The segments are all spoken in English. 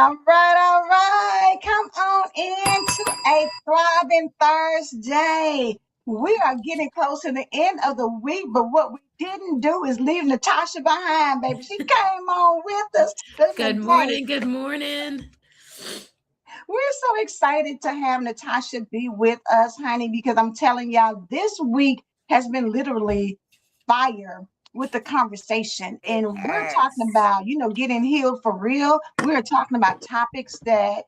All right, all right. Come on into a thriving Thursday. We are getting close to the end of the week, but what we didn't do is leave Natashah behind, baby. She came on with us Good today. morning. Good morning. We're so excited to have Natashah be with us, honey, because I'm telling y'all, this week has been literally fire with the conversation. It And we're talking has. about, getting healed for real. We're talking about topics that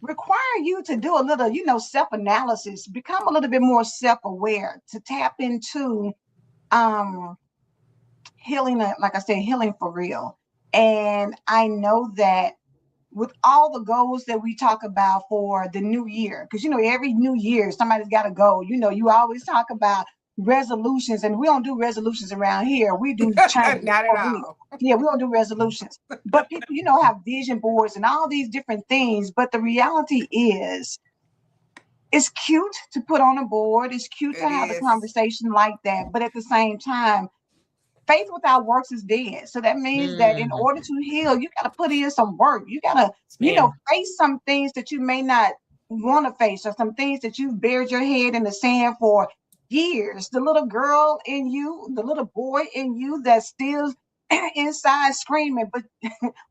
require you to do a little, self-analysis, become a little bit more self-aware, to tap into um healing, like I said, healing for real. And I know that with all the goals that we talk about for the new year, because every new year somebody's got a goal. You always talk about resolutions, and we don't do resolutions around here. We do change. Not at all. Yeah, we don't do resolutions. But people, have vision boards and all these different things. But the reality is, it's cute to put on a board. It's cute to It have a is. conversation like that. But at the same time, faith without works is dead. So that means that in order to heal, you got to put in some work. You got to, Ma'am. face some things that you may not want to face, or some things that you've buried your head in the sand for years. The little girl in you, the little boy in you that's still inside screaming, but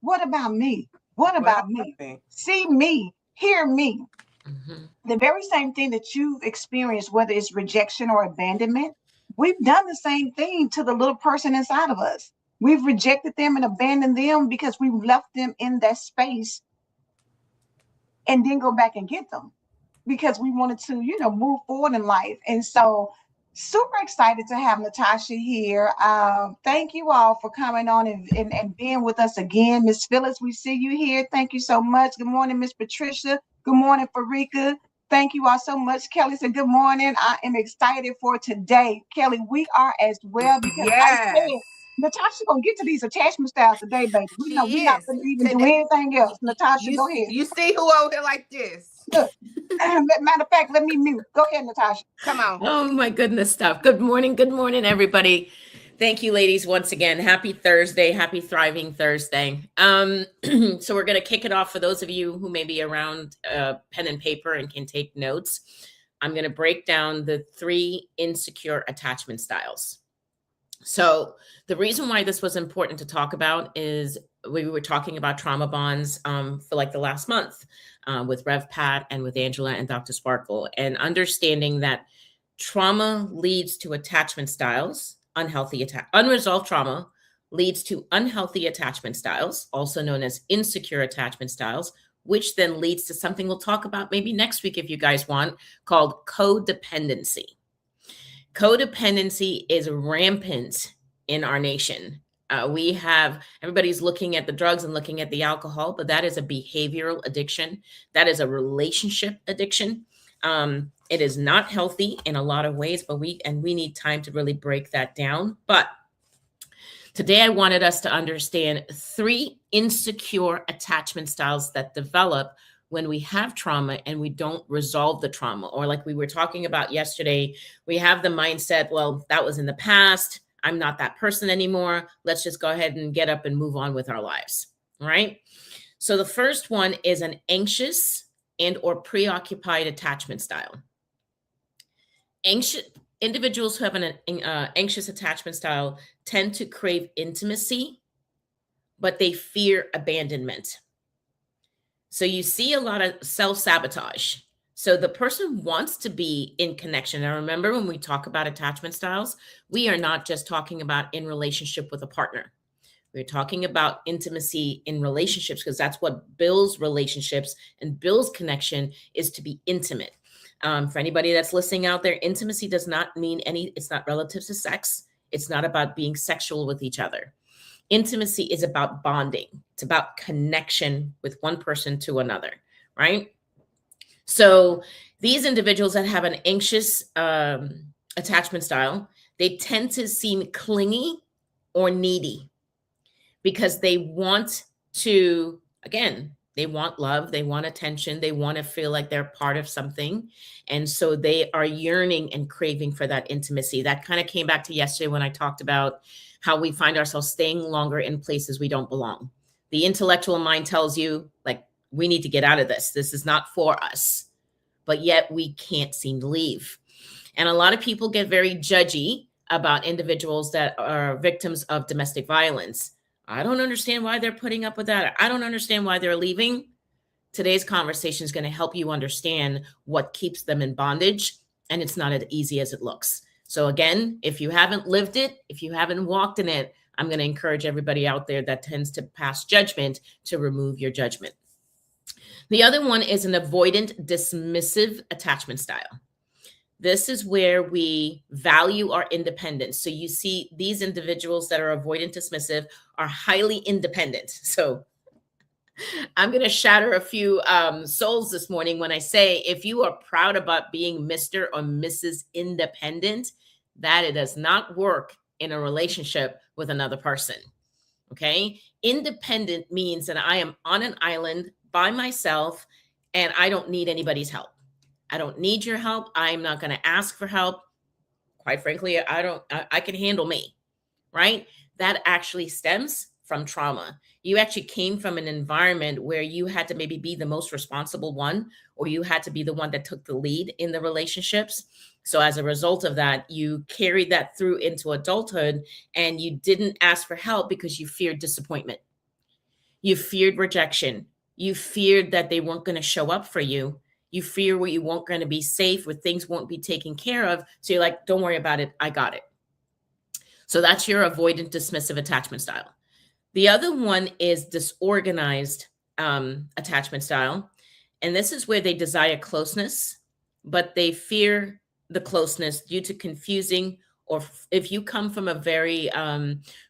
what about me? What What about about me? me? See me, hear me. Mm-hmm. The very same thing that you've experienced, whether it's rejection or abandonment, we've done the same thing to the little person inside of us. We've rejected them and abandoned them because we've left them in that space and then go back and get them because we wanted to, move forward in life. And so, super excited to have Natashah here. Thank you all for coming on and being with us again. Miss Phyllis, we see you here. Thank you so much. Good morning, Miss Patricia. Good morning, Farika. Thank you all so much. Kelly said, good morning. I am excited for today. Kelly, we are as well, because I Yes, said, Natasha gonna get to these attachment styles today, baby. We know we're she not is. gonna even do Today, anything else. Natasha, you go ahead. you see who over here like this? Look, matter of fact, let me mute. Go ahead, Natasha. Come on. Oh my goodness stuff. Good morning. Good morning, everybody. Thank you, ladies, once again. Happy Thursday. Happy Thriving Thursday. So we're going to kick it off for those of you who may be around pen and paper and can take notes. I'm going to break down the 3 insecure attachment styles. So the reason why this was important to talk about is we were talking about trauma bonds for like the last month with Rev Pat and with Angela and Dr. Sparkle, and understanding that trauma leads to attachment styles, unresolved trauma leads to unhealthy attachment styles, also known as insecure attachment styles, which then leads to something we'll talk about maybe next week if you guys want, called codependency. Codependency is rampant in our nation. We have everybody's looking at the drugs and looking at the alcohol, but that is a behavioral addiction. That is a relationship addiction. It is not healthy in a lot of ways, but we need time to really break that down. But today I wanted us to understand 3 insecure attachment styles that develop when we have trauma and we don't resolve the trauma. Or like we were talking about yesterday, we have the mindset, well, that was in the past. I'm not that person anymore. Let's just go ahead and get up and move on with our lives. All right. So the first one is an anxious and or preoccupied attachment style. Anxious individuals who have an anxious attachment style tend to crave intimacy, but they fear abandonment. So you see a lot of self-sabotage. So the person wants to be in connection. Now, remember, when we talk about attachment styles, we are not just talking about in relationship with a partner. We're talking about intimacy in relationships, because that's what builds relationships and builds connection, is to be intimate. For anybody that's listening out there, intimacy does not mean it's not relative to sex. It's not about being sexual with each other. Intimacy is about bonding. It's about connection with one person to another, right? So these individuals that have an anxious attachment style, they tend to seem clingy or needy because they want to, again, they want love, they want attention, they want to feel like they're part of something. And so they are yearning and craving for that intimacy. That kind of came back to yesterday when I talked about how we find ourselves staying longer in places we don't belong. The intellectual mind tells you, like, we need to get out of this. This is not for us. But yet we can't seem to leave. And a lot of people get very judgy about individuals that are victims of domestic violence. I don't understand why they're putting up with that. I don't understand why they're leaving. Today's conversation is going to help you understand what keeps them in bondage. And it's not as easy as it looks. So again, if you haven't lived it, if you haven't walked in it, I'm going to encourage everybody out there that tends to pass judgment to remove your judgment. The other one is an avoidant dismissive attachment style. This is where we value our independence. So you see these individuals that are avoidant dismissive are highly independent. So I'm going to shatter a few souls this morning when I say, if you are proud about being Mr. or Mrs. Independent, that it does not work in a relationship with another person. Okay. Independent means that I am on an island by myself and I don't need anybody's help. I don't need your help. I'm not going to ask for help. Quite frankly, I can handle me, right? That actually stems from trauma. You actually came from an environment where you had to maybe be the most responsible one, or you had to be the one that took the lead in the relationships. So as a result of that, you carried that through into adulthood and you didn't ask for help because you feared disappointment. You feared rejection. You feared that they weren't going to show up for you. You fear where you weren't going to be safe, where things won't be taken care of. So you're like, don't worry about it. I got it. So that's your avoidant dismissive attachment style. The other one is disorganized attachment style. And this is where they desire closeness, but they fear the closeness due to confusing, or if you come from a very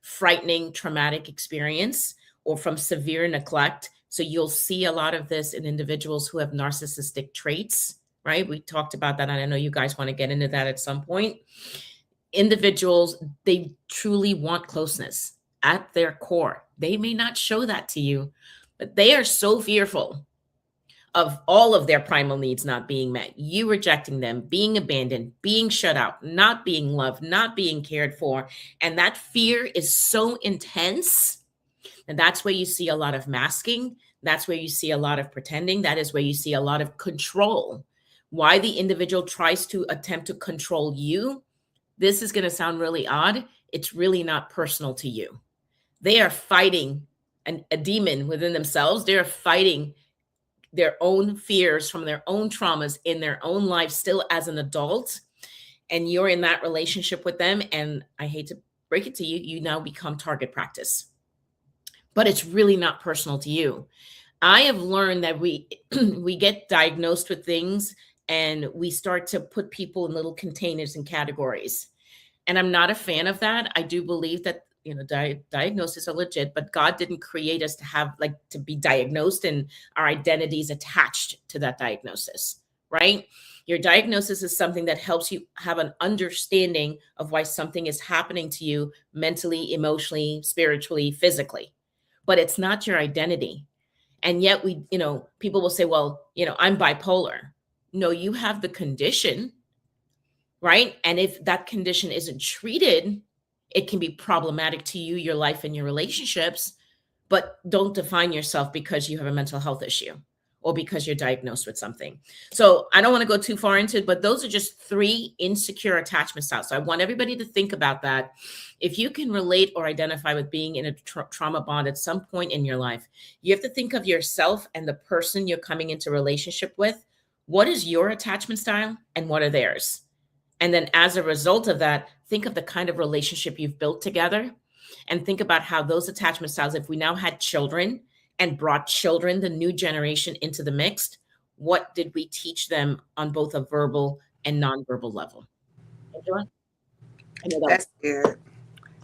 frightening, traumatic experience or from severe neglect. So you'll see a lot of this in individuals who have narcissistic traits, right? We talked about that. And I know you guys want to get into that at some point. Individuals, they truly want closeness at their core. They may not show that to you, but they are so fearful of all of their primal needs not being met, you rejecting them, being abandoned, being shut out, not being loved, not being cared for. And that fear is so intense. And that's where you see a lot of masking. That's where you see a lot of pretending. That is where you see a lot of control. Why the individual tries to attempt to control you. This is going to sound really odd. It's really not personal to you. They are fighting a demon within themselves. They're fighting their own fears from their own traumas in their own life still as an adult. And you're in that relationship with them. And I hate to break it to you, you now become target practice. But it's really not personal to you. I have learned that we get diagnosed with things and we start to put people in little containers and categories. And I'm not a fan of that. I do believe that, you know, diagnoses are legit, but God didn't create us to have to be diagnosed and our identities attached to that diagnosis, right? Your diagnosis is something that helps you have an understanding of why something is happening to you mentally, emotionally, spiritually, physically, but it's not your identity. And yet people will say, well, I'm bipolar. No, you have the condition, right? And if that condition isn't treated, it can be problematic to you, your life, and your relationships. But don't define yourself because you have a mental health issue or because you're diagnosed with something. So I don't want to go too far into it, but those are just 3 insecure attachment styles. So I want everybody to think about that. If you can relate or identify with being in a trauma bond at some point in your life, you have to think of yourself and the person you're coming into relationship with. What is your attachment style and what are theirs? And then as a result of that, think of the kind of relationship you've built together and think about how those attachment styles, if we now had children and brought children, the new generation, into the mix, what did we teach them on both a verbal and nonverbal level? Angela? I know That's good.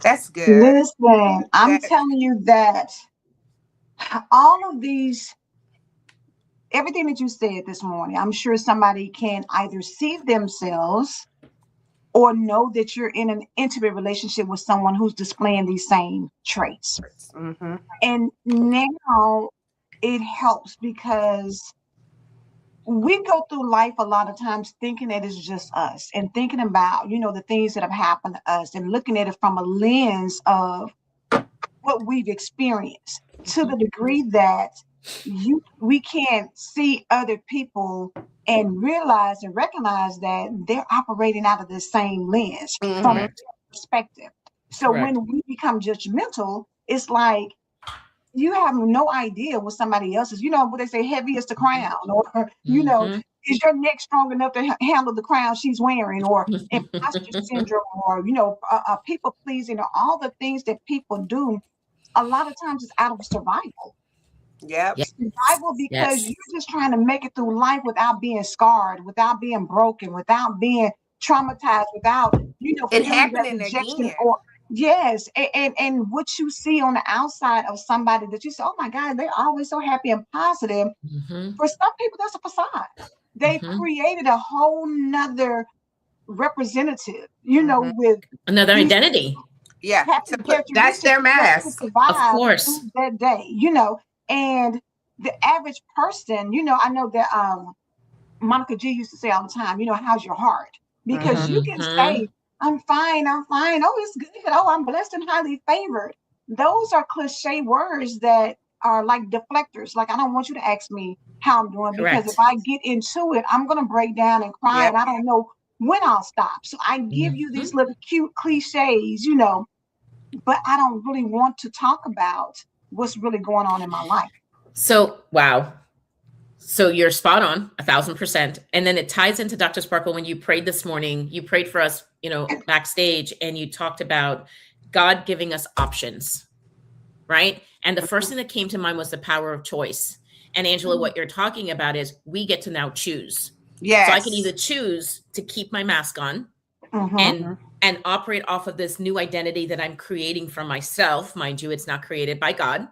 That's good. Listen, I'm telling you that all of these, everything that you said this morning, I'm sure somebody can either see themselves or know that you're in an intimate relationship with someone who's displaying these same traits. Mm-hmm. And now it helps because we go through life a lot of times thinking that it's just us and thinking about, the things that have happened to us and looking at it from a lens of what we've experienced to the Mhm. degree that we can't see other people and realize and recognize that they're operating out of the same lens from Mm-hmm. Correct. their perspective. So Correct. when we become judgmental, it's like you have no idea what somebody else is. You know what they say, heavy is the crown, or Mhm. is your neck strong enough to handle the crown she's wearing, or imposter syndrome, or people pleasing, or all the things that people do. A lot of times it's out of survival. Yep. Yes. Survival because Yes. you're just trying to make it through life without being scarred, without being broken, without being traumatized, without It feeling that happening rejection again. or yes, and what you see on the outside of somebody that you say, oh my God, they're always so happy and positive. Mhm. For some people, that's a facade. They've Mhm. created a whole nother representative, Mm-hmm. with Another these identity. Yeah. happy To put that's characteristics their just to mask. Of survive through course. that day, and the average person, I know that Monica G used to say all the time, how's your heart? Because Mm-hmm. you can Mhm. say, I'm fine. Oh, it's good. Oh, I'm blessed and highly favored. Those are cliche words that are like deflectors. Like, I don't want you to ask me how I'm doing because if Correct. I get into it, I'm going to break down and cry and Yep. I don't know when I'll stop. So I give you these Mhm. little cute cliches, but I don't really want to talk about what's really going on in my life. So, wow. So you're spot on, 1,000%. And then it ties into Dr. Sparkle when you prayed this morning. You prayed for us, backstage, and you talked about God giving us options, right? And the first thing that came to mind was the power of choice. And Angela, what you're talking about is we get to now choose. So I can either Yes. choose to keep my mask on Mm-hmm. and Mm-hmm. and operate off of this new identity that I'm creating for myself. Mind you, it's not created by God.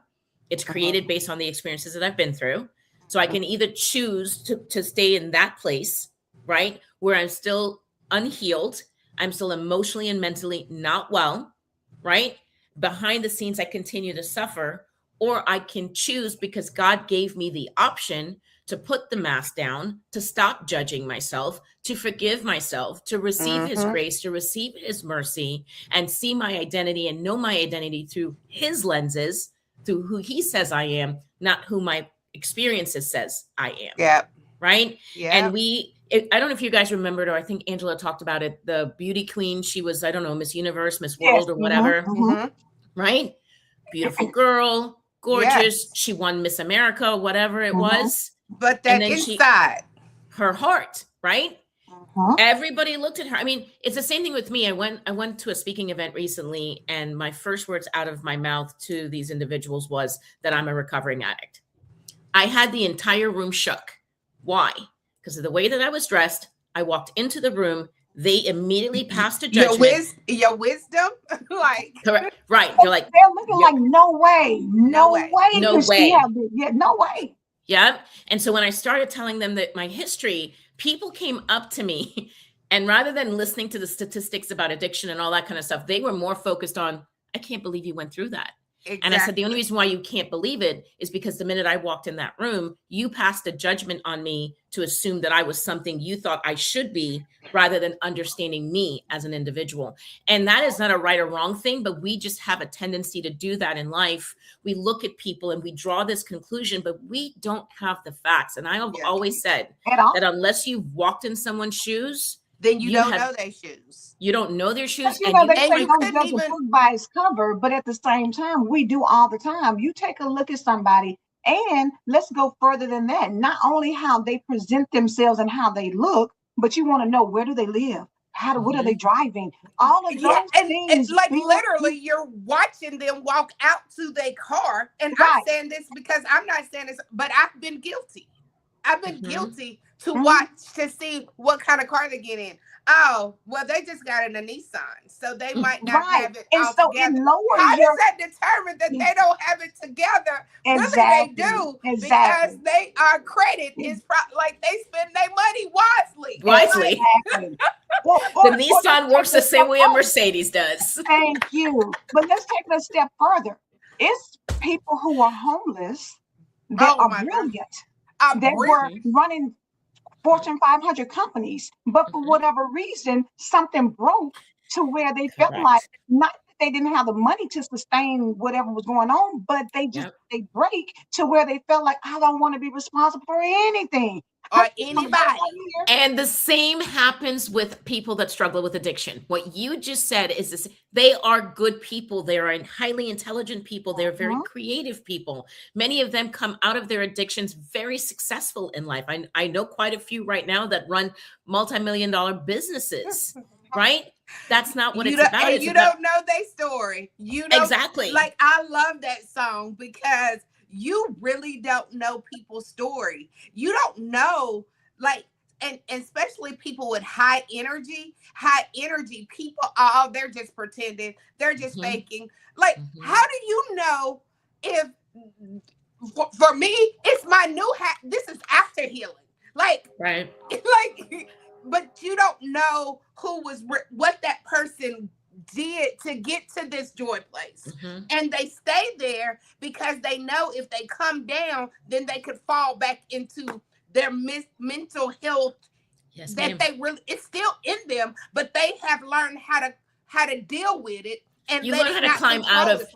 It's created based on the experiences that I've been through. So I can either choose to stay in that place, right? Where I'm still unhealed, I'm still emotionally and mentally not well, right? Behind the scenes, I continue to suffer, or I can choose because God gave me the option to put the mask down, to stop judging myself, to forgive myself, to receive his Mm-hmm. grace, to receive his mercy, and see my identity and know my identity through his lenses, through who he says I am, not who my experiences says I am. Yep. Right. And Yep. I don't know if you guys remembered, or I think Angela talked about it, the beauty queen. She was, I don't know, Miss Universe, Miss Yes. World, or Mm-hmm. whatever. Mm-hmm. Mm-hmm. Right. Beautiful girl, gorgeous. Yes. She won Miss America, whatever it Mm-hmm. was. But And that then inside. her heart, right? Mm-hmm. Everybody looked at her. I mean, it's the same thing with me. I went to a speaking event recently, and my first words out of my mouth to these individuals was that I'm a recovering addict. I had the entire room shook. Why? Because of the way that I was dressed. I walked into the room. They immediately passed a judgment. Your wisdom, like Correct. Right. They're like, They're looking yep, like, no way, no no way. way no could she way. have been. Yeah, no way. Yeah. And so when I started telling them that my history, people came up to me and rather than listening to the statistics about addiction and all that kind of stuff, they were more focused on, I can't believe you went through that. And I said, the only Exactly. reason why you can't believe it is because the minute I walked in that room, you passed a judgment on me to assume that I was something you thought I should be rather than understanding me as an individual. And that is not a right or wrong thing, but we just have a tendency to do that in life. We look at people and we draw this conclusion, but we don't have the facts. And I have Yeah. always said At all. that unless you've walked in someone's shoes, Then you you don't have know their shoes. you don't know their But shoes, and you they And say you don't couldn't judge a even book by its cover, but at the same time, we do all the time. You take a look at somebody, and let's go further than that. Not only how they present themselves and how they look, but you want to know, where do they live? What are they Mhm. driving? All of yeah, those and things like build literally you're watching them walk out to their car. And I'm right. saying this because I'm not saying this, but I've been guilty. I've been Mhm. guilty to Mhm. watch to see what kind of car they get in. Oh, well, they just got in a Nissan, so they might not Right. have it And all so it together. How lowers does your that determine that they don't have it together? Really, they exactly. do because Exactly. they are credit is like they spend their money wisely. Like, Wisely. Exactly. The Or let's Nissan take works it a the step same way a further. Mercedes does. Thank you. But let's take it a step further. It's people who are homeless that oh are my God, brilliant, I'm that were Mhm. running Fortune 500 companies, but for Mhm. whatever reason, something broke to where they felt like Correct. not that they didn't have the money to sustain whatever was going on, but Yep. they break to where they felt like, I don't want to be responsible for anything. Or anybody. And the same happens with people that struggle with addiction. What you just said is this: they are good people. They are highly intelligent people. They're very creative people. Many of them come out of their addictions very successful in life. I know quite a few right now that run multi-million-dollar businesses, right? That's not what it's about. And you don't know their story. You don't, exactly. Like, I love that song because you really don't know people's story. You don't know, like, and especially people with high energy people, they're just pretending, they're just faking. Like, how do you know if, for me, it's my new this is after healing. Like, right. Like, but you don't know what that person did to get to this joy place. And they stay there because they know if they come down, then they could fall back into their mental health. Yes, that they really, it's still in them, but they have learned how to deal with it, and you learn how to climb out of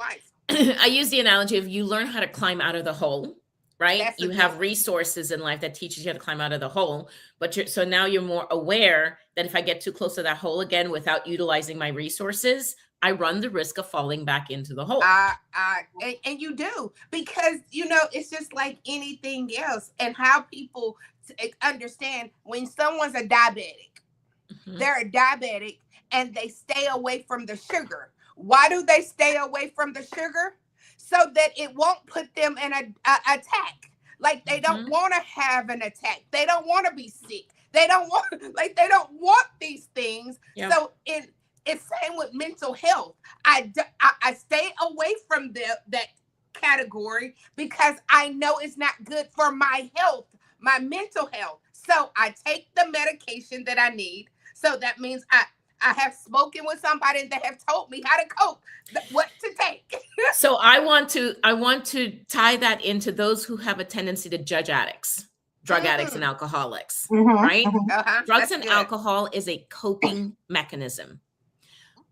I use the analogy of you learn how to climb out of the hole, right? You have resources in life that teaches you how to climb out of the hole, but so now you're more aware that if I get too close to that hole again without utilizing my resources, I run the risk of falling back into the hole. And you do, because it's just like anything else, and how people understand when someone's a diabetic, they're a diabetic and they stay away from the sugar. Why do they stay away from the sugar? So that it won't put them in an attack. Like, they don't want to have an attack. They don't want to be sick. They don't want these things. Yep. So it's same with mental health. I stay away from that category because I know it's not good for my health, my mental health. So I take the medication that I need. So that means I have spoken with somebody and they have told me how to cope, what to take. So I want to tie that into those who have a tendency to judge addicts, drug addicts and alcoholics, right? Drugs and alcohol is a coping mechanism.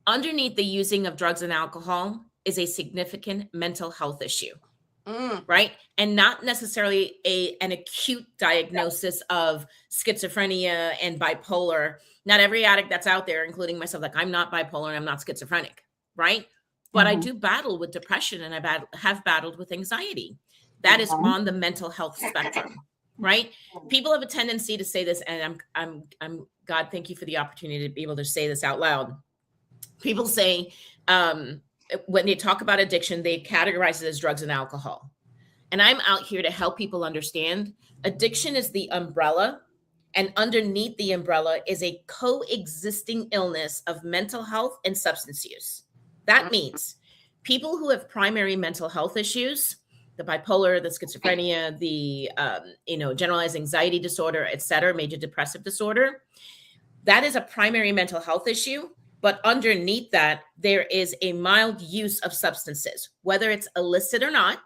Underneath the using of drugs and alcohol is a significant mental health issue, right? And not necessarily an acute diagnosis of schizophrenia and bipolar. Not every addict that's out there, including myself, like, I'm not bipolar and I'm not schizophrenic, right? But I do battle with depression, and I have battled with anxiety. That is on the mental health spectrum, right? People have a tendency to say this, and I'm God, thank you for the opportunity to be able to say this out loud. People say, when they talk about addiction, they categorize it as drugs and alcohol. And I'm out here to help people understand addiction is the umbrella, and underneath the umbrella is a coexisting illness of mental health and substance use. That means people who have primary mental health issues, the bipolar, the schizophrenia, the generalized anxiety disorder, et cetera, major depressive disorder, that is a primary mental health issue. But underneath that, there is a mild use of substances, whether it's illicit or not,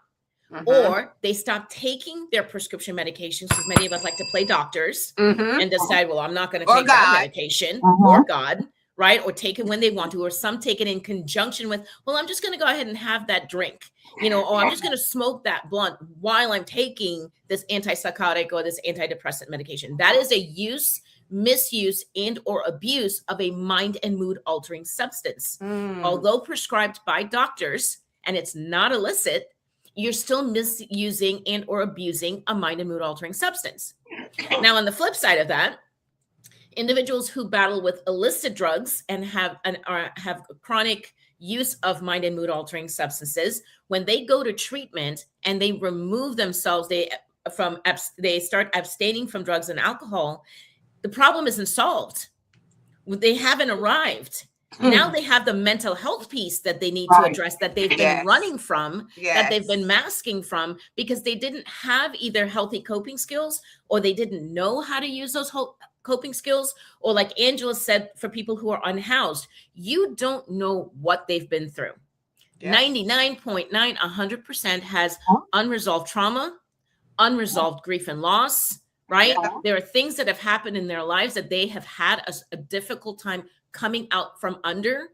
or they stop taking their prescription medications, because many of us like to play doctors and decide, well, I'm not going to take that medication, or God, right? Or take it when they want to, or some take it in conjunction with, well, I'm just going to go ahead and have that drink, or I'm just going to smoke that blunt while I'm taking this antipsychotic or this antidepressant medication. That is a use, misuse, and or abuse of a mind and mood altering substance. Although prescribed by doctors and it's not illicit, you're still misusing and or abusing a mind and mood altering substance. Now, on the flip side of that, individuals who battle with illicit drugs and have chronic use of mind and mood altering substances, when they go to treatment and they remove themselves, they start abstaining from drugs and alcohol, the problem isn't solved. They haven't arrived. Now they have the mental health piece that they need to address, that they've been running from, that they've been masking from, because they didn't have either healthy coping skills, or they didn't know how to use those coping skills. Or like Angela said, for people who are unhoused, you don't know what they've been through. 99.9, 100% has unresolved trauma, unresolved grief and loss, right? There are things that have happened in their lives that they have had a difficult time coming out from under.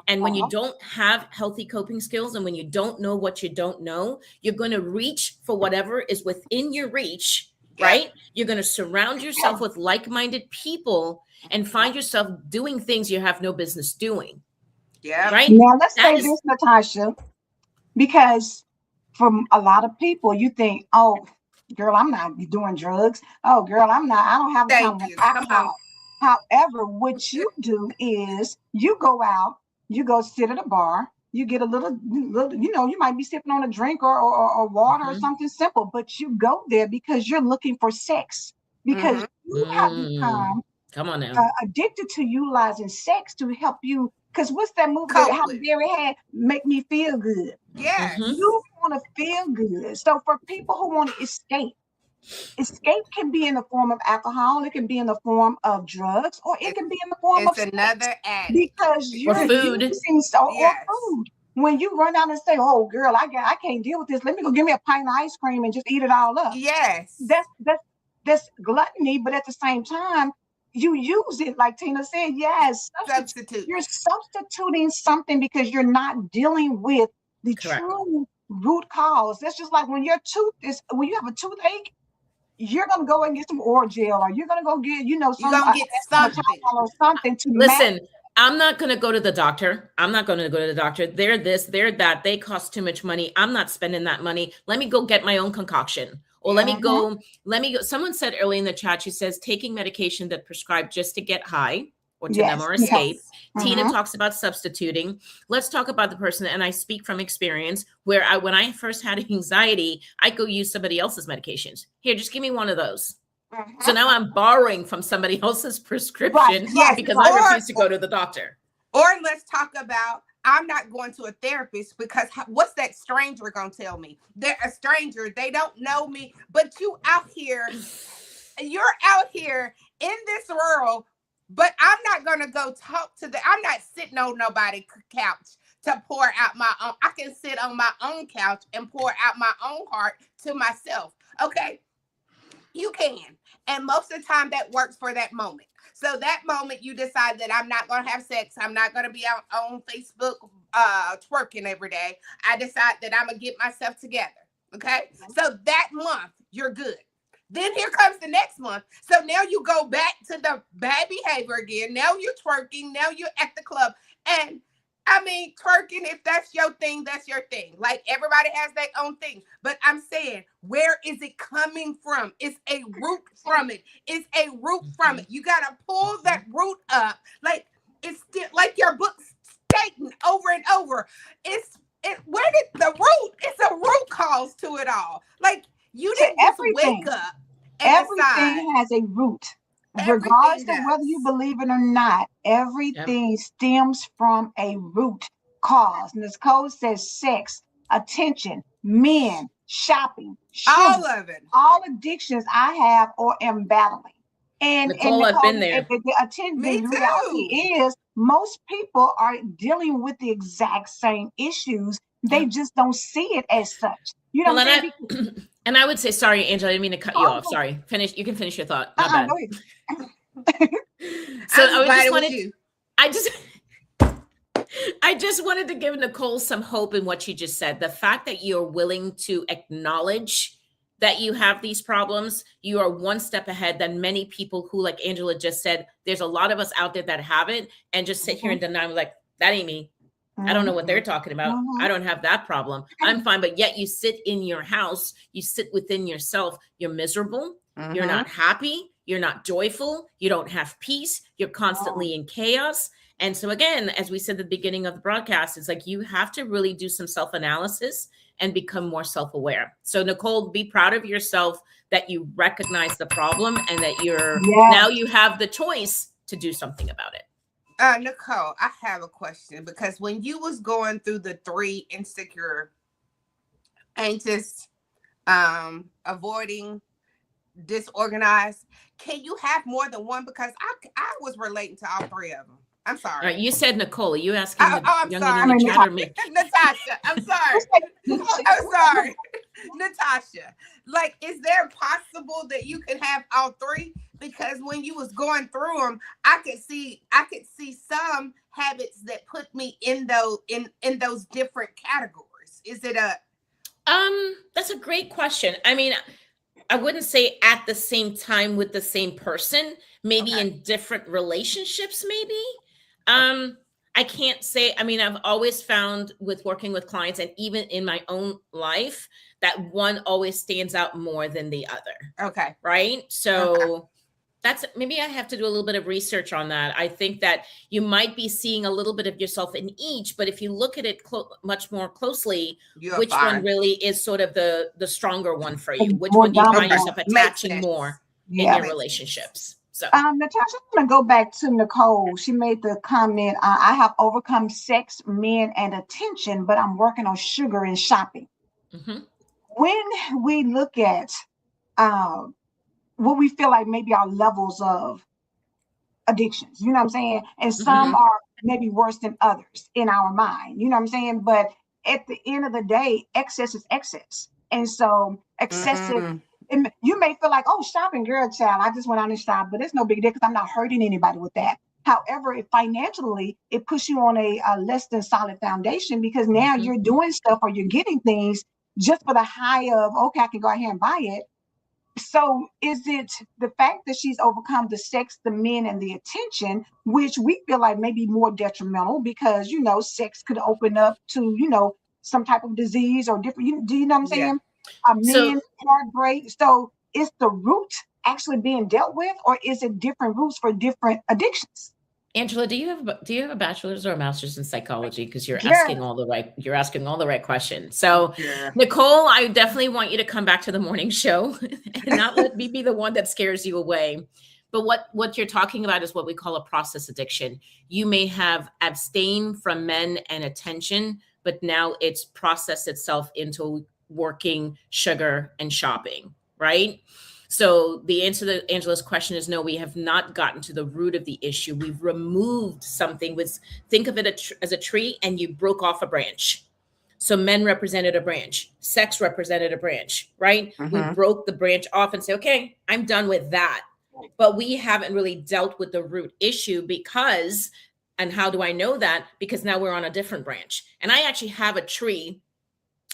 And when you Uh-huh. don't have healthy coping skills, and when you don't know what you don't know, you're going to reach for whatever is within your reach, Yep. right? You're going to surround yourself with like-minded people and find yourself doing things you have no business doing, Yep. right? Now let's That say is this, Natasha, because from a lot of people, you think, oh, girl, I'm not doing drugs. Oh, girl, I don't have a problem Thank with you. Come on. alcohol. However, what you do is you go out, you go sit at a bar, you get a little, you might be sipping on a drink or water or Mhm. something simple, but you go there because you're looking for sex, because Mm-hmm. you have become Come on now. addicted to utilizing sex to help you. Because what's that movie that Cope Halle with. Berry had? Make me feel good. Yes. Mhm. You want to feel good. So for people who want to escape can be in the form of alcohol, it can be in the form of drugs, or it It, can be in the form of it's sex another addict. because Or you're food. using or Yes. food. When you run out and say, "Oh, girl, I can't deal with this. Let me go give me a pint of ice cream and just eat it all up." Yes. That's gluttony, but at the same time, you use it like Tina said. Yes, Substitute. you're substituting something because you're not dealing with the Correct. true root cause. That's just like when when you have a toothache, you're gonna go and get some oral gel, or you're gonna go get You're some gonna get something. Tylenol or something to match. Listen, I'm not going to go to the doctor. I'm not going to go to the doctor. They're this, they're that. They cost too much money. I'm not spending that money. Let me go get my own concoction. Or let me Mhm. go. Someone said early in the chat, she says, taking medication that prescribed just to get high or to numb Yes, or yes. escape. Tina Mhm. talks about substituting. Let's talk about the person, and I speak from experience, where when I first had anxiety, I go use somebody else's medications. Here, just give me one of those. So Mhm. now I'm borrowing from somebody else's Right, prescription right, Yes. because I right. refuse to go to the doctor. Or let's talk about I'm not going to a therapist because what's that stranger gonna tell me? They're a stranger. They don't know me, but you're out here in this world, but I'm not gonna go talk to I'm not sitting on nobody's couch to pour out my own. I can sit on my own couch and pour out my own heart to myself. Okay, you can. And most of the time that works for that moment. So that moment you decide that I'm not going to have sex. I'm not going to be on Facebook twerking every day. I decide that I'm going to get myself together. Okay. So that month you're good. Then here comes the next month. So now you go back to the bad behavior again. Now you're twerking. Now you're at the club. And I mean, twerking, if that's your thing, that's your thing. Like everybody has their own thing. But I'm saying, where is it coming from? It's a root from it. It's a root from it. You got to pull that root up. Like it's still like your book's stating over and over. Where did the root? It's a root cause to it all. Like you To didn't just wake everything. up and decide. Everything has a root. Regardless Everything of whether you does. believe it or not, Yep. everything stems from a root cause. And this code says sex, attention, men, shopping, sugar, All of it. all addictions I have or am battling. And Nicole, I've Nicole, been there. Me the too. reality is most people are dealing with the exact same issues. They Yep. just don't see it as such. You know Well, what I'm and saying? and I would say, sorry, Angela, I didn't mean to cut you off. Oh, Sorry. Finish. You can finish your thought. My go bad. ahead. So I'm just I glad just it was wanted, you. I just, I just wanted to give Nicole some hope in what she just said. The fact that you're willing to acknowledge that you have these problems, you are one step ahead than many people who, like Angela just said, there's a lot of us out there that have it and just sit here and deny, like, that ain't me. I don't know what they're talking about. I don't have that problem. I'm fine. But yet you sit in your house, you sit within yourself, you're miserable, you're not happy, you're not joyful, you don't have peace, you're constantly in chaos. And so, again, as we said at the beginning of the broadcast, it's like you have to really do some self analysis and become more self aware. So, Nicole, be proud of yourself that you recognize the problem and that now you have the choice to do something about it. Nicole, I have a question because when you was going through the 3 insecure, anxious, avoiding, disorganized, can you have more than one? Because I was relating to all 3 of them. I'm All sorry. right, you said Nicole. Are you asking the I'm young sorry. lady in the chat or me? Natasha, I'm sorry. I'm sorry. Natasha, like, is there possible that you can have all 3? because when you was going through them, I could see some habits that put me in those different categories. Is it a That's a great question. I mean, I wouldn't say at the same time with the same person, maybe okay? in different relationships, maybe. Okay. I can't say, I mean, I've always found with working with clients and even in my own life that one always stands out more than the other, Okay. right? Okay. So that's maybe I have to do a little bit of research on that. I think that you might be seeing a little bit of yourself in each, but if you look at it much more closely, You're which one fine. really is sort of the stronger one for you? The Which more one do you find dominant Okay. one. yourself Makes attaching sense. more in Yeah. your Makes sense. relationships? So, Natasha, I'm gonna go back to Nicole. She made the comment, I have overcome sex, men, and attention, but I'm working on sugar and shopping. mhm, When we look at um, what we feel like maybe our levels of addictions, you know what I'm saying? And some mhm, Mm-hmm. are maybe worse than others in our mind, you know what I'm saying? But at the end of the day, excess is excess. And so excessive, Mm-hmm. you may feel like, oh, shopping, girl, child, I just went out and shopped, but it's no big deal because I'm not hurting anybody with that. However, financially, it puts you on a less than solid foundation because now mhm. you're doing stuff or you're getting things just for the high of, okay, I can go out here and buy it. So is it the fact that she's overcome the sex, the men, and the attention, which we feel like may be more detrimental because sex could open up to some type of disease or different. Do you know what I'm Yeah. saying? So, Men heartbreak. So is the root actually being dealt with, or is it different roots for different addictions? Angela, do you have a bachelor's or a master's in psychology? Because Girl, you're asking all the right questions. So, Yeah. Nicole, I definitely want you to come back to the morning show and not let me be the one that scares you away. But what you're talking about is what we call a process addiction. You may have abstained from men and attention, but now it's processed itself into working, sugar, and shopping, right? So the answer to Angela's question is no, we have not gotten to the root of the issue. We've removed something with, think of it as a tree and you broke off a branch. So men represented a branch, sex represented a branch, right? We Mm-hmm. broke the branch off and say, okay, I'm done with that. But we haven't really dealt with the root issue because, and how do I know that? Because now we're on a different branch. And I actually have a tree.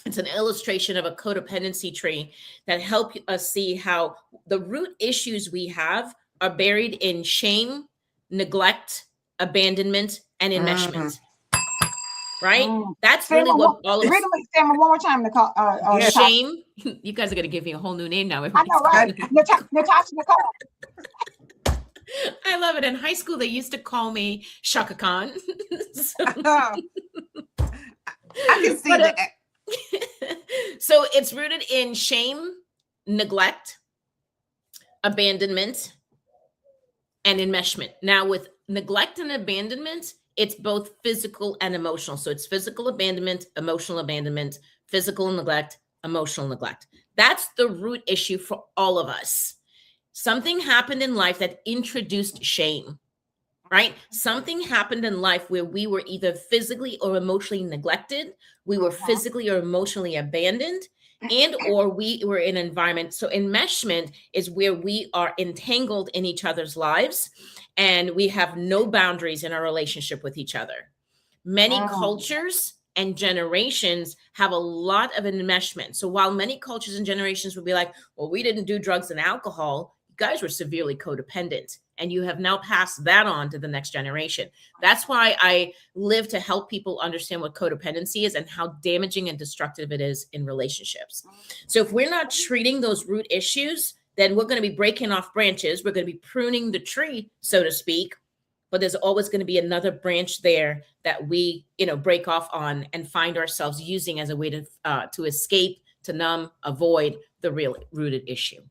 It's an illustration of a codependency tree that help us see how the root issues we have are buried in shame, neglect, abandonment, and Mm-hmm. enmeshment, right? mm. That's Say it really what all of read it, say it one more time, Nicole, Yeah. Natasha. shame. You guys are going to give me a whole new name now. I know, Everybody's right? calling. Natasha, Nicole. I love it. In high school, they used to call me Shaka Khan. So, Oh, I can see but that. so it's rooted in shame, neglect, abandonment, and enmeshment. Now, with neglect and abandonment, it's both physical and emotional. So it's physical abandonment, physical neglect, emotional neglect. That's the root issue for all of us. Something happened in life that introduced shame, right? Something happened in life where we were either physically or emotionally neglected, we were Mhm. physically or emotionally abandoned, and or we were in an environment. So enmeshment is where we are entangled in each other's lives and we have no boundaries in our relationship with each other. Many Mm. cultures and generations have a lot of enmeshment. So while many cultures and generations would be like, well, we didn't do drugs and alcohol, you guys were severely codependent. And you have now passed that on to the next generation. That's why I live to help people understand what codependency is and how damaging and destructive it is in relationships. So if we're not treating those root issues, then we're going to be breaking off branches. We're going to be pruning the tree, so to speak, but there's always going to be another branch there that we break off on and find ourselves using as a way to escape, to numb, avoid the real rooted issue.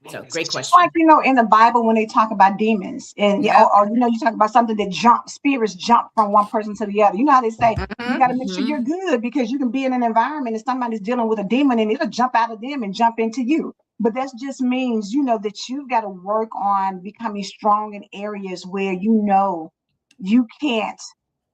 So great Just like question. in the Bible when they talk about demons and Yep. you talk about something that spirits jump from one person to the other. You know how they say you Mm-hmm. got to make sure Mhm. you're good because you can be in an environment and somebody's dealing with a demon and it'll jump out of them and jump into you. But that just means that you've got to work on becoming strong in areas where you can't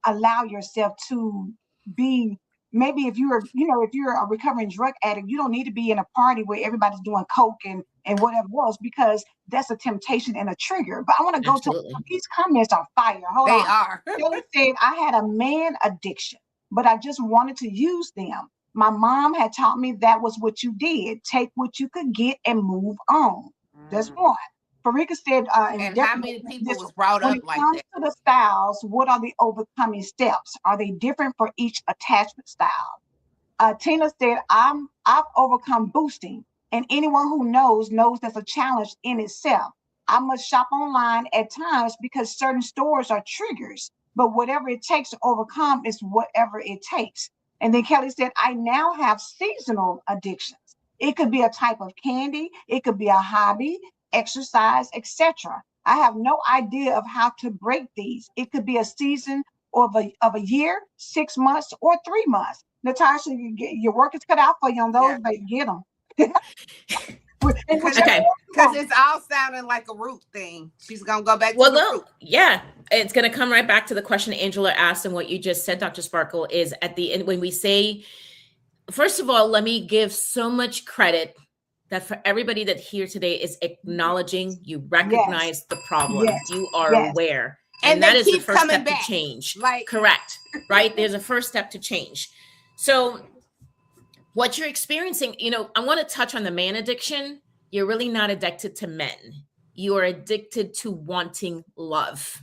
allow yourself to be maybe if you're, if you're a recovering drug addict, you don't need to be in a party where everybody's doing coke and whatever else, because that's a temptation and a trigger. But I want to go to Absolutely. these comments are fire. Hold They on. are. Kelly said, I had a man addiction, but I just wanted to use them. My mom had taught me that was what you did. Take what you could get and move on. That's one. Farika said, And how many people was brought when up it like comes that? to the styles, what are the overcoming steps? Are they different for each attachment style? Tina said, I've overcome boosting, and anyone who knows that's a challenge in itself. I must shop online at times because certain stores are triggers, but whatever it takes to overcome is whatever it takes. And then Kelly said, I now have seasonal addictions. It could be a type of candy, it could be a hobby, exercise, etc. I have no idea of how to break these. It could be a season of a year, 6 months, or 3 months. Natasha, your work is cut out for you on those, but get them. Because it's all sounding like a root thing. She's gonna go back to the root. Yeah, it's gonna come right back to the question Angela asked, and what you just said, Dr. Sparkle, is at the end when we say, first of all, let me give so much credit that for everybody that here today is acknowledging you recognize the problem, you are aware. And that is the first step to change. Correct. Right? There's a first step to change. So what you're experiencing, I want to touch on the man addiction. You're really not addicted to men. You are addicted to wanting love.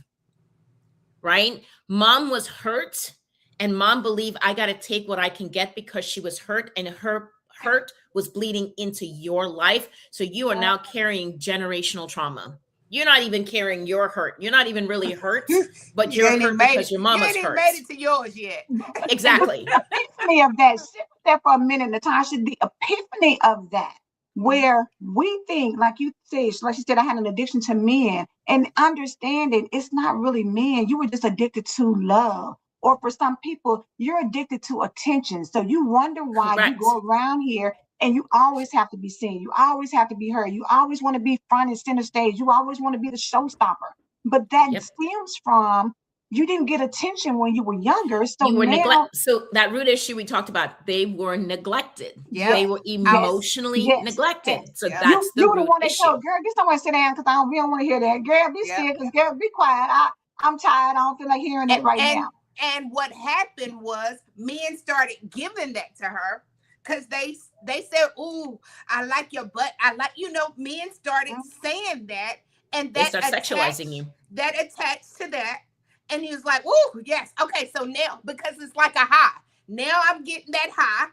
Right? Mom was hurt, and mom believed I got to take what I can get because she was hurt, and her hurt was bleeding into your life. So you are now carrying generational trauma. You're not even carrying your hurt. You're not even really hurt, but you're hurt because your mama's hurt. You ain't made it to yours yet. Exactly. The epiphany of that, sit with that for a minute, Natasha, the epiphany of that, where we think, like you said, like she said, I had an addiction to men, and understanding it's not really men. You were just addicted to love. Or for some people, you're addicted to attention. So you wonder why you go around here and you always have to be seen. You always have to be heard. You always want to be front and center stage. You always want to be the showstopper. But that stems from you didn't get attention when you were younger. So you were now, so that root issue we talked about, they were neglected. Yes. They were emotionally neglected. Yes. So that's the you root the one that issue. told, girl, get somewhere sit down because we don't want to hear that. Girl, be still, because girl, be quiet. I'm tired. I don't feel like hearing that now. And what happened was men started giving that to her because they said, "Ooh, I like your butt. I like," men started saying that, and that they start sexualizing you. That attached to that, and he was like, "Ooh, yes, okay." So now, because it's like a high, now I'm getting that high.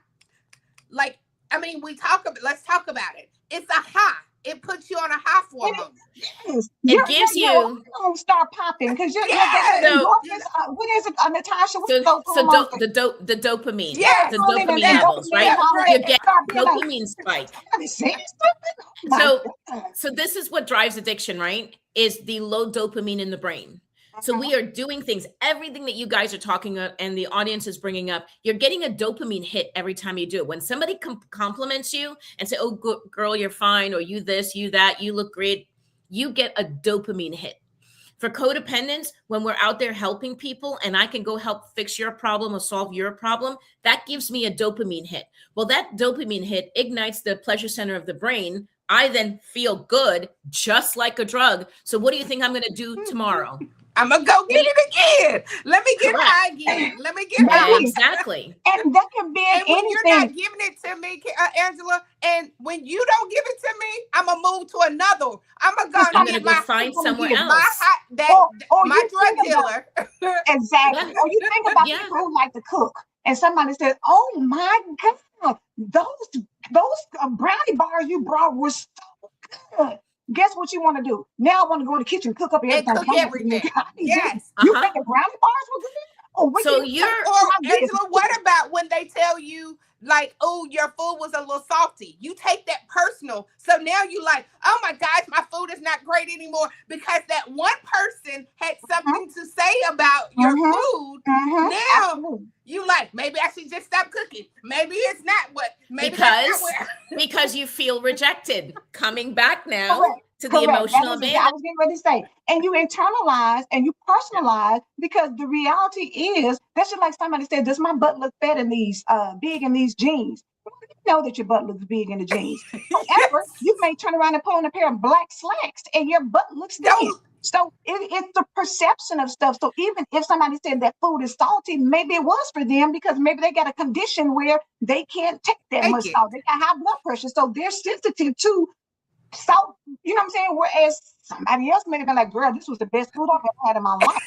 Like, I mean, let's talk about it. It's a high. It puts you on a high for a moment. Yes. It gives you. You're going to start popping because you're. What is it, Natasha? The dopamine. Yeah, the dopamine levels, right? You get dopamine spike. So this is what drives addiction, right? Is the low dopamine in the brain. So we are doing things, everything that you guys are talking about and the audience is bringing up, you're getting a dopamine hit every time you do it. When somebody compliments you and say, "Oh, girl, you're fine," or "You this, you that, you look great," you get a dopamine hit. For codependence, when we're out there helping people and I can go help fix your problem or solve your problem, that gives me a dopamine hit. Well, that dopamine hit ignites the pleasure center of the brain. I then feel good, just like a drug. So what do you think I'm going to do tomorrow? I'm going to go get it again. Let me get high again. Let me get high. Exactly. And that can be and when anything. You're not giving it to me, Angela, and when you don't give it to me, I'm going to move to another. I'm going to go find somewhere else. My drug dealer. Exactly. Or you think about people who like to cook, and somebody says, "Oh my God, those brownie bars you brought were so good." Guess what you want to do? Now I want to go in the kitchen, cook up everything. And cook everything. Yes. You think the brownie bars were good? So Angela, what about when they tell you, like, "Oh, your food was a little salty"? You take that personal. So now you like, "Oh my gosh, my food is not great anymore," because that one person had something to say about your food. Now you like, maybe I should just stop cooking. Maybe it's not what. Maybe because you feel rejected. Coming back now. to the Correct. That emotional is I abandonment. was getting ready to say. And you internalize and you personalize because the reality is that's just like somebody said, does my butt look fat in these big in these jeans? Well, you know that your butt looks big in the jeans. However, Yes. you may turn around and put on a pair of black slacks and your butt looks thin. Don't. So it's the perception of stuff. So even if somebody said that food is salty, maybe it was for them because maybe they got a condition where they can't take that Take much it. salt. They got high blood pressure. So they're sensitive to salt, you know what I'm saying? Whereas somebody else may have been like, girl, this was the best food I've ever had in my life.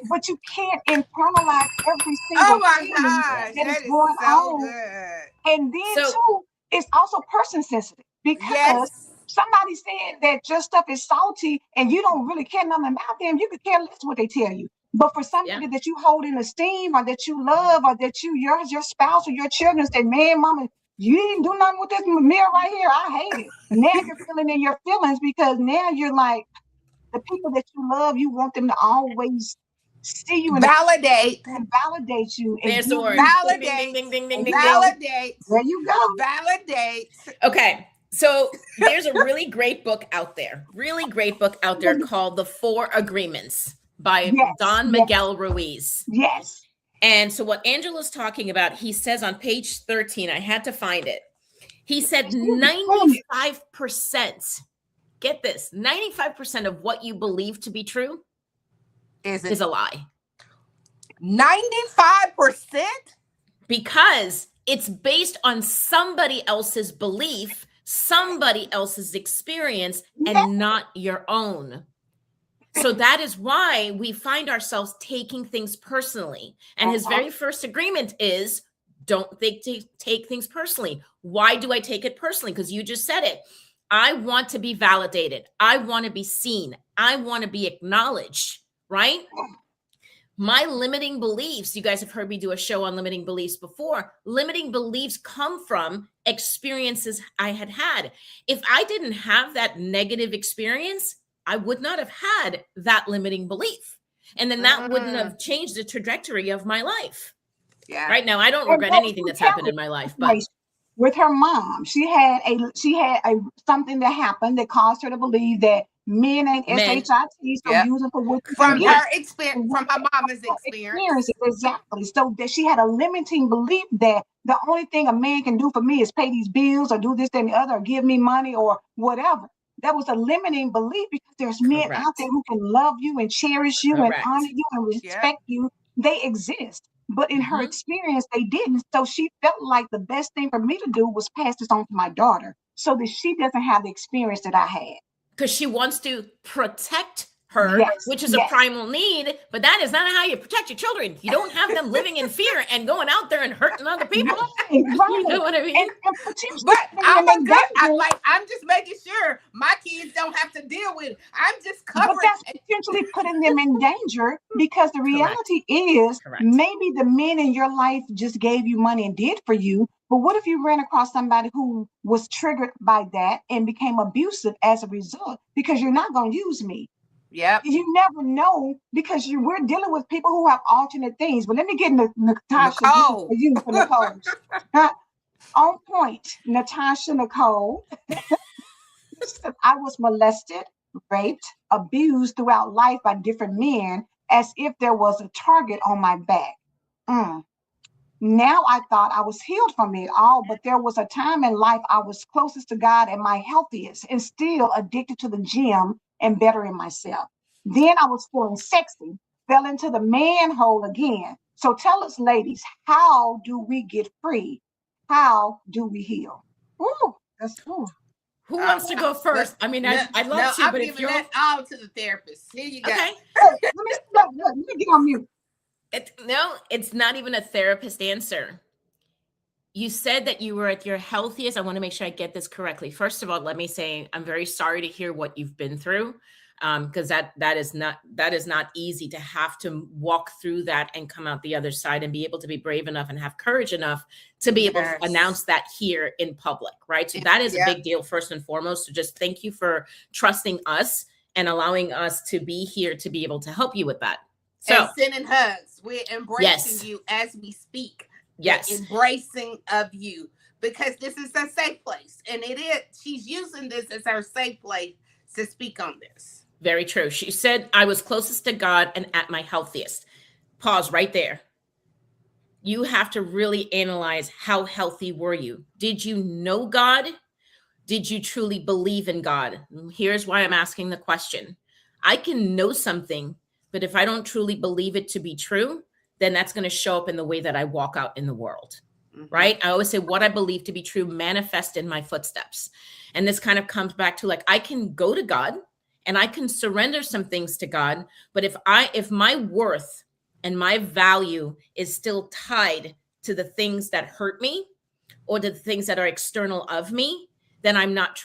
But you can't internalize every Oh single my thing gosh, that is that is going so on. good. And then So too, it's also person sensitive because Yes. somebody said that your stuff is salty and you don't really care nothing about them. You could care less what they tell you. But for yeah, somebody that you hold in esteem or that you love or that your spouse or your children say, man, mama, you didn't do nothing with this meal right here. I hate it. Now you're feeling in your feelings because now you're like the people that you love, you want them to always see you in a Validate. and validate you and there's give the word. you Ding, ding, ding, Validate. ding, ding, ding, and ding, ding. Validate. there you go. Validate. Okay. So there's a really great book out there, called The Four Agreements by Yes, Don yes, Miguel Ruiz. yes. And so what Angela's talking about, he says on page 13, I had to find it. He said 95%, get this, 95% of what you believe to be true Is it is a lie. 95%? Because it's based on somebody else's belief, somebody else's experience, and not your own. So that is why we find ourselves taking things personally. And his very first agreement is don't take things personally. Why do I take it personally? Because you just said it. I want to be validated. I want to be seen. I want to be acknowledged, right? My limiting beliefs, you guys have heard me do a show on limiting beliefs before. Limiting beliefs come from experiences I had had. If I didn't have that negative experience, I would not have had that limiting belief. And then that wouldn't have changed the trajectory of my life. Yeah. Right now, I don't And regret what anything you that's tell happened me, in my life, but with her mom, she had a something that happened that caused her to believe that men ain't men, shit, so Yep. use it for what you can From get. her experience, from her mama's experience. Experiences, exactly. So that she had a limiting belief that the only thing a man can do for me is pay these bills or do this and the other or give me money or whatever. That was a limiting belief because there's men out there correct, who can love you and cherish you and honor correct. you and Yep. respect you. They exist. But in her experience, they didn't. So she felt like the best thing for me to do was pass this on to my daughter so that she doesn't have the experience that I had. Because she wants to protect her, Yes, which is a primal need, but that is not how you protect your children. You don't have them living in fear and going out there and hurting other people. Right. You know what I mean? And potentially But I'm putting a them in good, danger. I'm just making sure my kids don't have to deal with it. I'm just But covering. that's potentially putting them in danger because the reality is Correct. maybe the men in your life just gave you money and did for you. But what if you ran across somebody who was triggered by that and became abusive as a result? Because you're not going to use me. Yep. You never know because we're dealing with people who have alternate things. But let me get Natasha Nicole. for you for Nicole. On point, Natasha Nicole. I was molested, raped, abused throughout life by different men as if there was a target on my back. Now I thought I was healed from it all, but there was a time in life I was closest to God and my healthiest and still addicted to the gym and bettering myself. Then I was feeling sexy, fell into the manhole again. So tell us, ladies, how do we get free? How do we heal? Ooh, that's cool. Who wants to go first? I mean, I'd love to, I'm but if giving you're that all to the therapist. Here you go. okay. Let me get on mute. No, it's not even a therapist answer. You said that you were at your healthiest. I want to make sure I get this correctly. First of all, let me say I'm very sorry to hear what you've been through, because that is not easy to have to walk through that and come out the other side and be able to be brave enough and have courage enough to be able to announce that here in public, right? So that is a big deal, first and foremost. So just thank you for trusting us and allowing us to be here to be able to help you with that. So and sending hugs. We're embracing you as we speak. Yes. Embracing of you because this is a safe place. And it is, she's using this as her safe place to speak on this. Very true. She said, I was closest to God and at my healthiest. Pause right there. You have to really analyze, how healthy were you? Did you know God? Did you truly believe in God? Here's why I'm asking the question. I can know something, but if I don't truly believe it to be true, then that's going to show up in the way that I walk out in the world. Right? I always say what I believe to be true manifest in my footsteps. And this kind of comes back to, like, I can go to God and I can surrender some things to God, but if my worth and my value is still tied to the things that hurt me or to the things that are external of me, then I'm not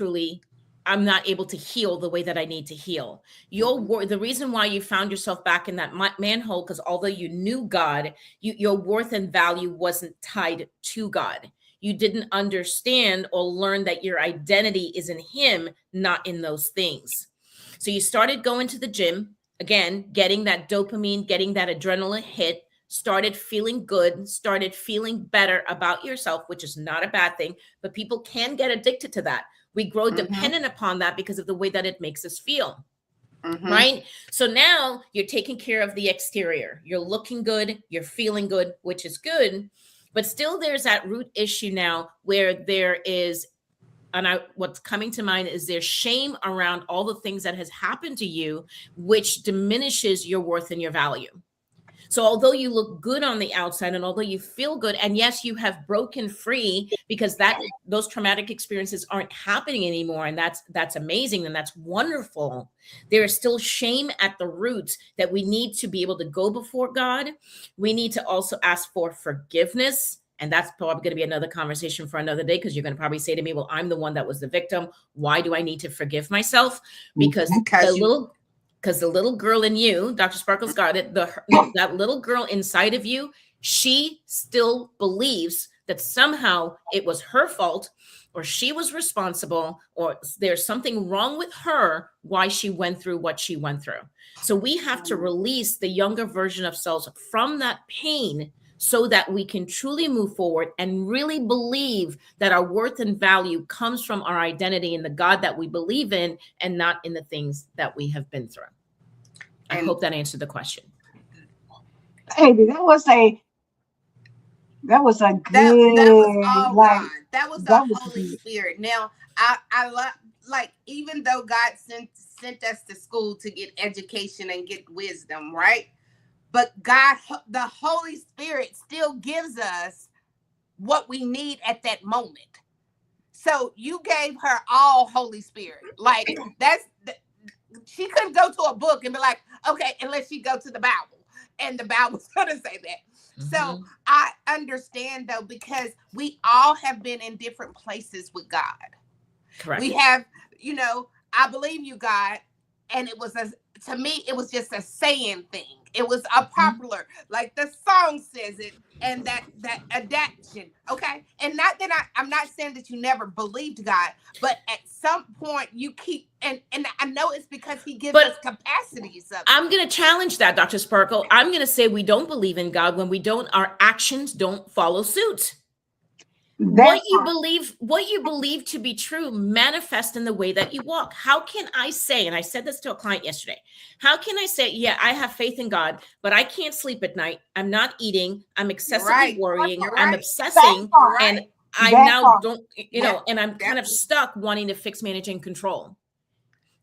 able to heal the way that I need to heal. The reason why you found yourself back in that manhole, because although you knew God, your worth and value wasn't tied to God. You didn't understand or learn that your identity is in Him, not in those things. So you started going to the gym, again, getting that dopamine, getting that adrenaline hit, started feeling good, started feeling better about yourself, which is not a bad thing, but people can get addicted to that. We grow dependent upon that because of the way that it makes us feel, right? So now you're taking care of the exterior. You're looking good, you're feeling good, which is good, but still there's that root issue now where there is, what's coming to mind is there's shame around all the things that has happened to you, which diminishes your worth and your value. So although you look good on the outside and although you feel good, and yes, you have broken free because those traumatic experiences aren't happening anymore. And that's amazing. And that's wonderful. There is still shame at the roots that we need to be able to go before God. We need to also ask for forgiveness. And that's probably going to be another conversation for another day, because you're going to probably say to me, well, I'm the one that was the victim. Why do I need to forgive myself? Because the little girl in you, Dr. Sparkle's got it, that little girl inside of you, she still believes that somehow it was her fault, or she was responsible, or there's something wrong with her, why she went through what she went through. So we have to release the younger version of selves from that pain so that we can truly move forward and really believe that our worth and value comes from our identity in the God that we believe in, and not in the things that we have been through. I hope that answered the question. Baby, that was a good. That was all God. That was the Holy Spirit. Now, I love, like, even though God sent us to school to get education and get wisdom, right? But God, the Holy Spirit still gives us what we need at that moment. So you gave her all Holy Spirit. Like, she couldn't go to a book and be like, okay, unless she go to the Bible, and the Bible's going to say that. So I understand, though, because we all have been in different places with God. Correct. We have, I believe you, God. And it was, to me, it was just a saying thing. It was a popular, like the song says it, and that adaptation. Okay. And not that I'm not saying that you never believed God, but at some point you keep, and I know it's because He gives us capacities. I'm going to challenge that, Dr. Sparkle. I'm going to say we don't believe in God when our actions don't follow suit. What you believe to be true manifest in the way that you walk. How can I say, and I said this to a client yesterday, how can I say, yeah, I have faith in God, but I can't sleep at night. I'm not eating. I'm excessively worrying. I'm obsessing. And I now don't, and I'm kind of stuck wanting to fix, manage, and control.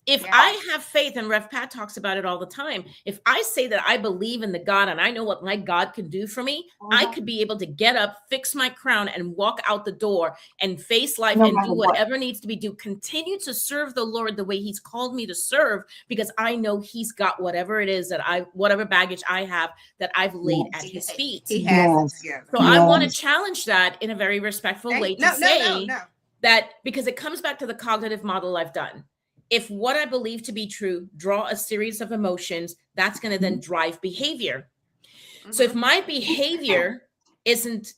If I have faith, and Rev Pat talks about it all the time, if I say that I believe in the God and I know what my God can do for me, I could be able to get up, fix my crown, and walk out the door and face life and do whatever needs to be done. Continue to serve the Lord the way He's called me to serve, because I know He's got whatever it is whatever baggage I have that I've laid at His feet. He has. So I want to challenge that in a very respectful way to say that, because it comes back to the cognitive model I've done. If what I believe to be true draw a series of emotions, that's going to then drive behavior. So if my behavior isn't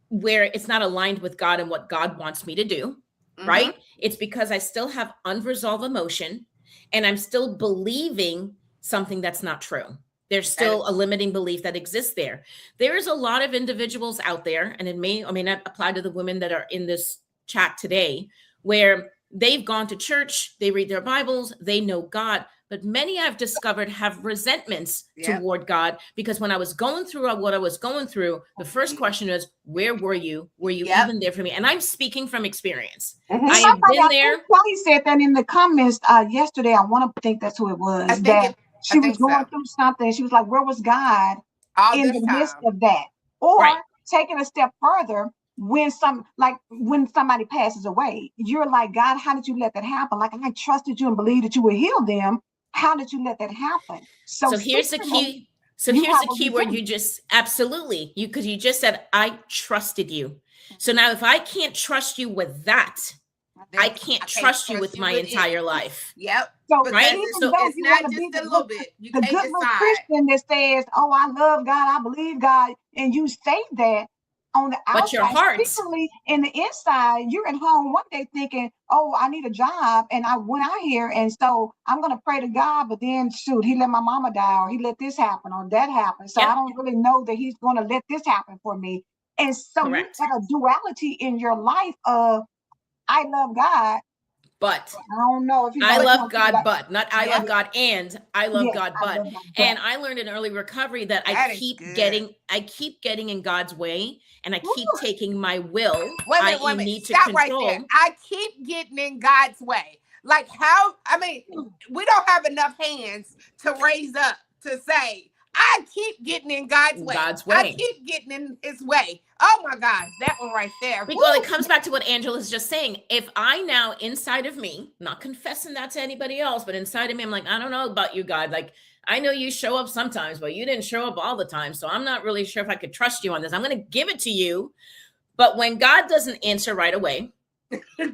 where it's not aligned with God and what God wants me to do, right? It's because I still have unresolved emotion and I'm still believing something that's not true. There's still a limiting belief that exists there. There's a lot of individuals out there, and it may or may not apply to the women that are in this chat today, where they've gone to church, they read their Bibles, they know God, but many I've discovered have resentments toward God, because when I was going through what I was going through, the first question is, where were you? Were you even there for me? And I'm speaking from experience. I have been there. Kelly said that in the comments yesterday. I want to think that's who it was. She was going through something. She was like, where was God in the midst of that? Or taking a step further, when somebody passes away, you're like, God, how did you let that happen? Like, I trusted you and believed that you would heal them. How did you let that happen? So here's the key. So here's the key word you just absolutely, because you just said, I trusted you. So now if I can't trust you with that, I can't trust you with my entire life. Yep. So, right? So it's not just a little bit. You can't good decide. Christian that says, oh, I love God, I believe God, and you say that on the outside, but your heart, particularly in the inside, you're at home one day thinking, oh, I need a job, and I went out here, and so I'm going to pray to God, but then shoot, he let my mama die, or he let this happen, or that happen. So I don't really know that he's going to let this happen for me. And so you have a duality in your life of, I love God, but I don't know if I love God, but not I love God and I love God, but. love God, and I learned in early recovery that I keep getting in God's way, and I keep taking my will. Wait a minute. Stop right there. I keep getting in God's way. Like how? I mean, we don't have enough hands to raise up to say, I keep getting in God's way. I keep getting in his way. Oh my gosh, that one right there. Well, it comes back to what Angela's just saying. If I now inside of me, not confessing that to anybody else, but inside of me, I'm like, I don't know about you, God. Like, I know you show up sometimes, but you didn't show up all the time. So I'm not really sure if I could trust you on this. I'm going to give it to you. But when God doesn't answer right away,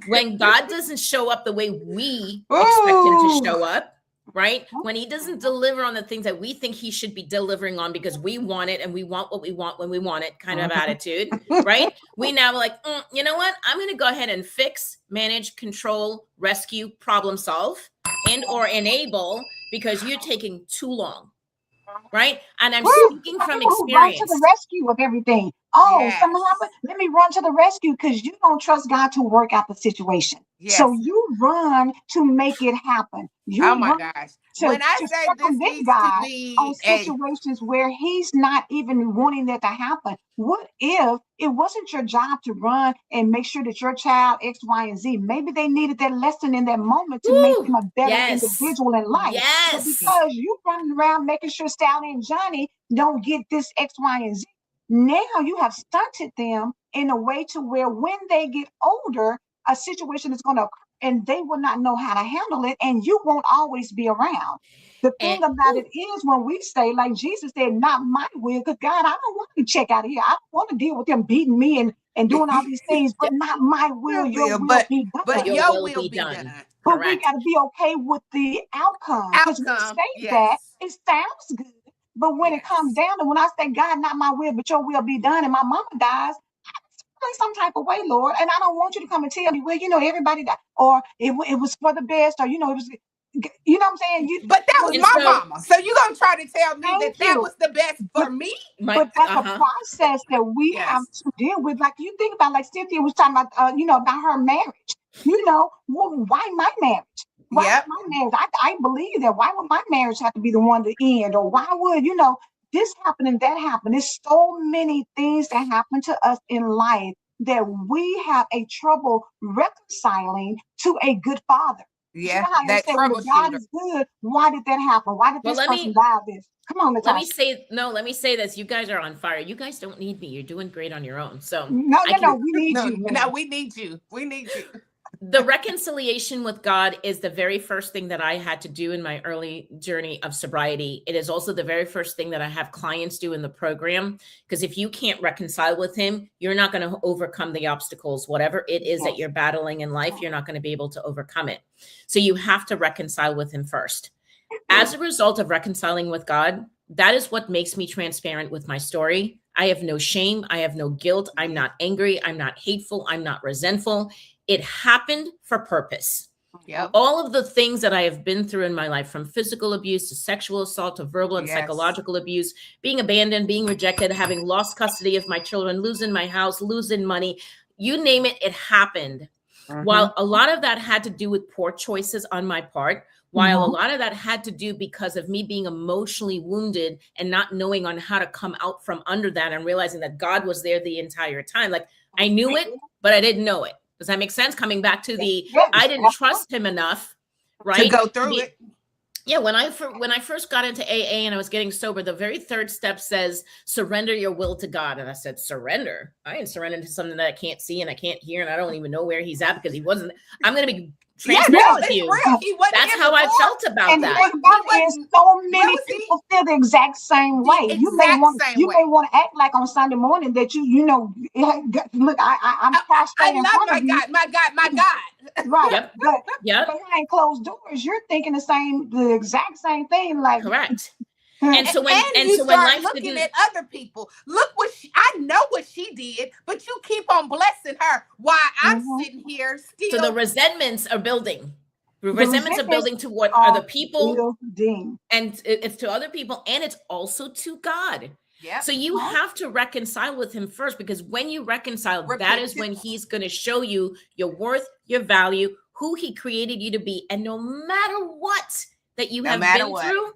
when God doesn't show up the way we expect him to show up, right? When he doesn't deliver on the things that we think he should be delivering on because we want it and we want what we want when we want it kind of attitude, right? We now like, you know what? I'm going to go ahead and fix, manage, control, rescue, problem solve, and or enable because you're taking too long, right? And I'm speaking from experience. Run to the rescue of everything. Oh, something happened. Let me run to the rescue because you don't trust God to work out the situation. Yes. So you run to make it happen. Oh my gosh. When I say this needs God to be on situations where he's not even wanting that to happen. What if it wasn't your job to run and make sure that your child X, Y, and Z, maybe they needed that lesson in that moment to make them a better individual in life. Yes. But because you running around making sure Sally and Johnny don't get this X, Y, and Z, now you have stunted them in a way to where when they get older, a situation is going to occur and they will not know how to handle it, and you won't always be around. The thing about it is when we say, like Jesus said, not my will, because God, I don't want to check out of here. I don't want to deal with them beating me and doing all these things, but not my will, your will be done. But your will be done. But we got to be okay with the outcome. Because we say that, it sounds good. But when it comes down to when I say, God, not my will, but your will be done, and my mama dies, I some type of way, Lord. And I don't want you to come and tell me, well, everybody died, or it was for the best, or, it was, you know what I'm saying? But that was my mama. So you're going to try to tell me that was the best for me? But that's a process that we have to deal with. Like, you think about, like Cynthia was talking about, about her marriage. Well, why my marriage? Why my marriage? I believe that. Why would my marriage have to be the one to end? Or why would, this happen and that happen? There's so many things that happen to us in life that we have a trouble reconciling to a good father. Yeah, that troubleshooter. God is good. Why did that happen? Why did this person die of this? Come on, Natashah. Let me say this. You guys are on fire. You guys don't need me. You're doing great on your own. So no, we need you. No, we need you. We need you. The reconciliation with God is the very first thing that I had to do in my early journey of sobriety. It is also the very first thing that I have clients do in the program, because if you can't reconcile with him, you're not going to overcome the obstacles. Whatever it is that you're battling in life, you're not going to be able to overcome it. So you have to reconcile with him first. As a result of reconciling with God, that is what makes me transparent with my story. I have no shame. I have no guilt. I'm not angry. I'm not hateful. I'm not resentful. It happened for purpose. Yep. All of the things that I have been through in my life, from physical abuse to sexual assault to verbal and psychological abuse, being abandoned, being rejected, having lost custody of my children, losing my house, losing money, you name it, it happened. While a lot of that had to do with poor choices on my part, while a lot of that had to do because of me being emotionally wounded and not knowing on how to come out from under that and realizing that God was there the entire time. Like, I knew it, but I didn't know it. Does that make sense? Coming back to I didn't trust him enough, right? To go through it. Yeah, when I first got into AA and I was getting sober, the very third step says surrender your will to God. And I said, surrender? I ain't surrendering to something that I can't see and I can't hear and I don't even know where he's at because he wasn't. I'm going to be transparent with you. That's how I felt about that. And so many people feel the exact same way. You may want to act like on Sunday morning that you know, look, I'm prostrate in front of you. My God. Right. Yep. But yep. behind closed doors, you're thinking the exact same thing. Like, correct. And so when life looking at other people, look what I know what she did, but you keep on blessing her while I'm sitting here still. So the resentments are building. The resentments are building to what other people, and it's to other people, and it's also to God. Yeah. So you have to reconcile with him first, because when you reconcile, that is when he's going to show you your worth, your value, who he created you to be, and no matter what that you have been through,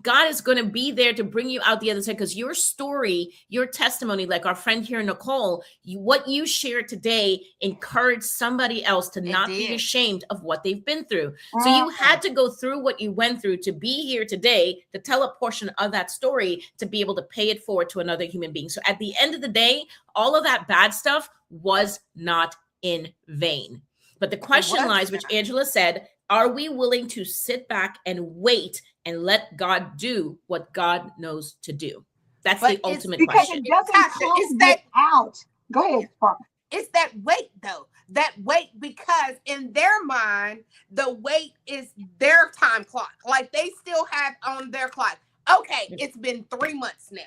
God is going to be there to bring you out the other side, because your story, your testimony, like our friend here, Nicole, what you shared today encouraged somebody else to not be ashamed of what they've been through. So you had to go through what you went through to be here today, to tell a portion of that story, to be able to pay it forward to another human being. So at the end of the day, all of that bad stuff was not in vain. But the question lies, which Angela said, are we willing to sit back and wait and let God do what God knows to do? That's the ultimate question. Because it doesn't come that out. Go ahead, Parker. It's that weight, though. That weight, because in their mind, the weight is their time clock. Like, they still have on their clock. Okay, it's been 3 months now.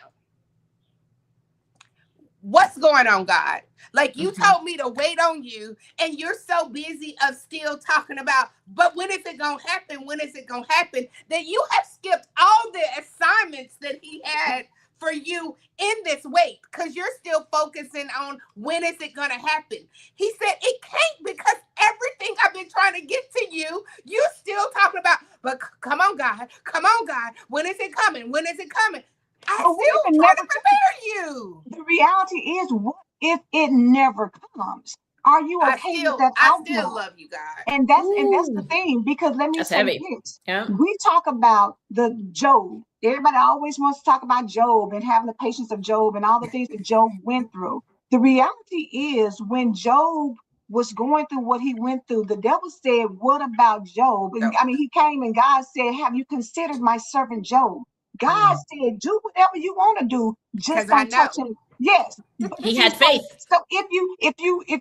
What's going on, God? Like, you told me to wait on you, and you're so busy of still talking about, but when is it going to happen? When is it going to happen? That you have skipped all the assignments that he had for you in this wait, because you're still focusing on when is it going to happen. He said it can't, because everything I've been trying to get to you, you're still talking about, but come on, God. Come on, God. When is it coming? When is it coming? I still trying to prepare you. The reality is, what if it never comes? Are you okay with that? I still love you, God. And that's the thing, because let me say this. Yeah. We talk about the Job. Everybody always wants to talk about Job and having the patience of Job and all the things that Job went through. The reality is, when Job was going through what he went through, the devil said, what about Job? And I mean, he came and God said, have you considered my servant Job? God said, do whatever you want to do, just don't touch him. Yes. He had faith. So if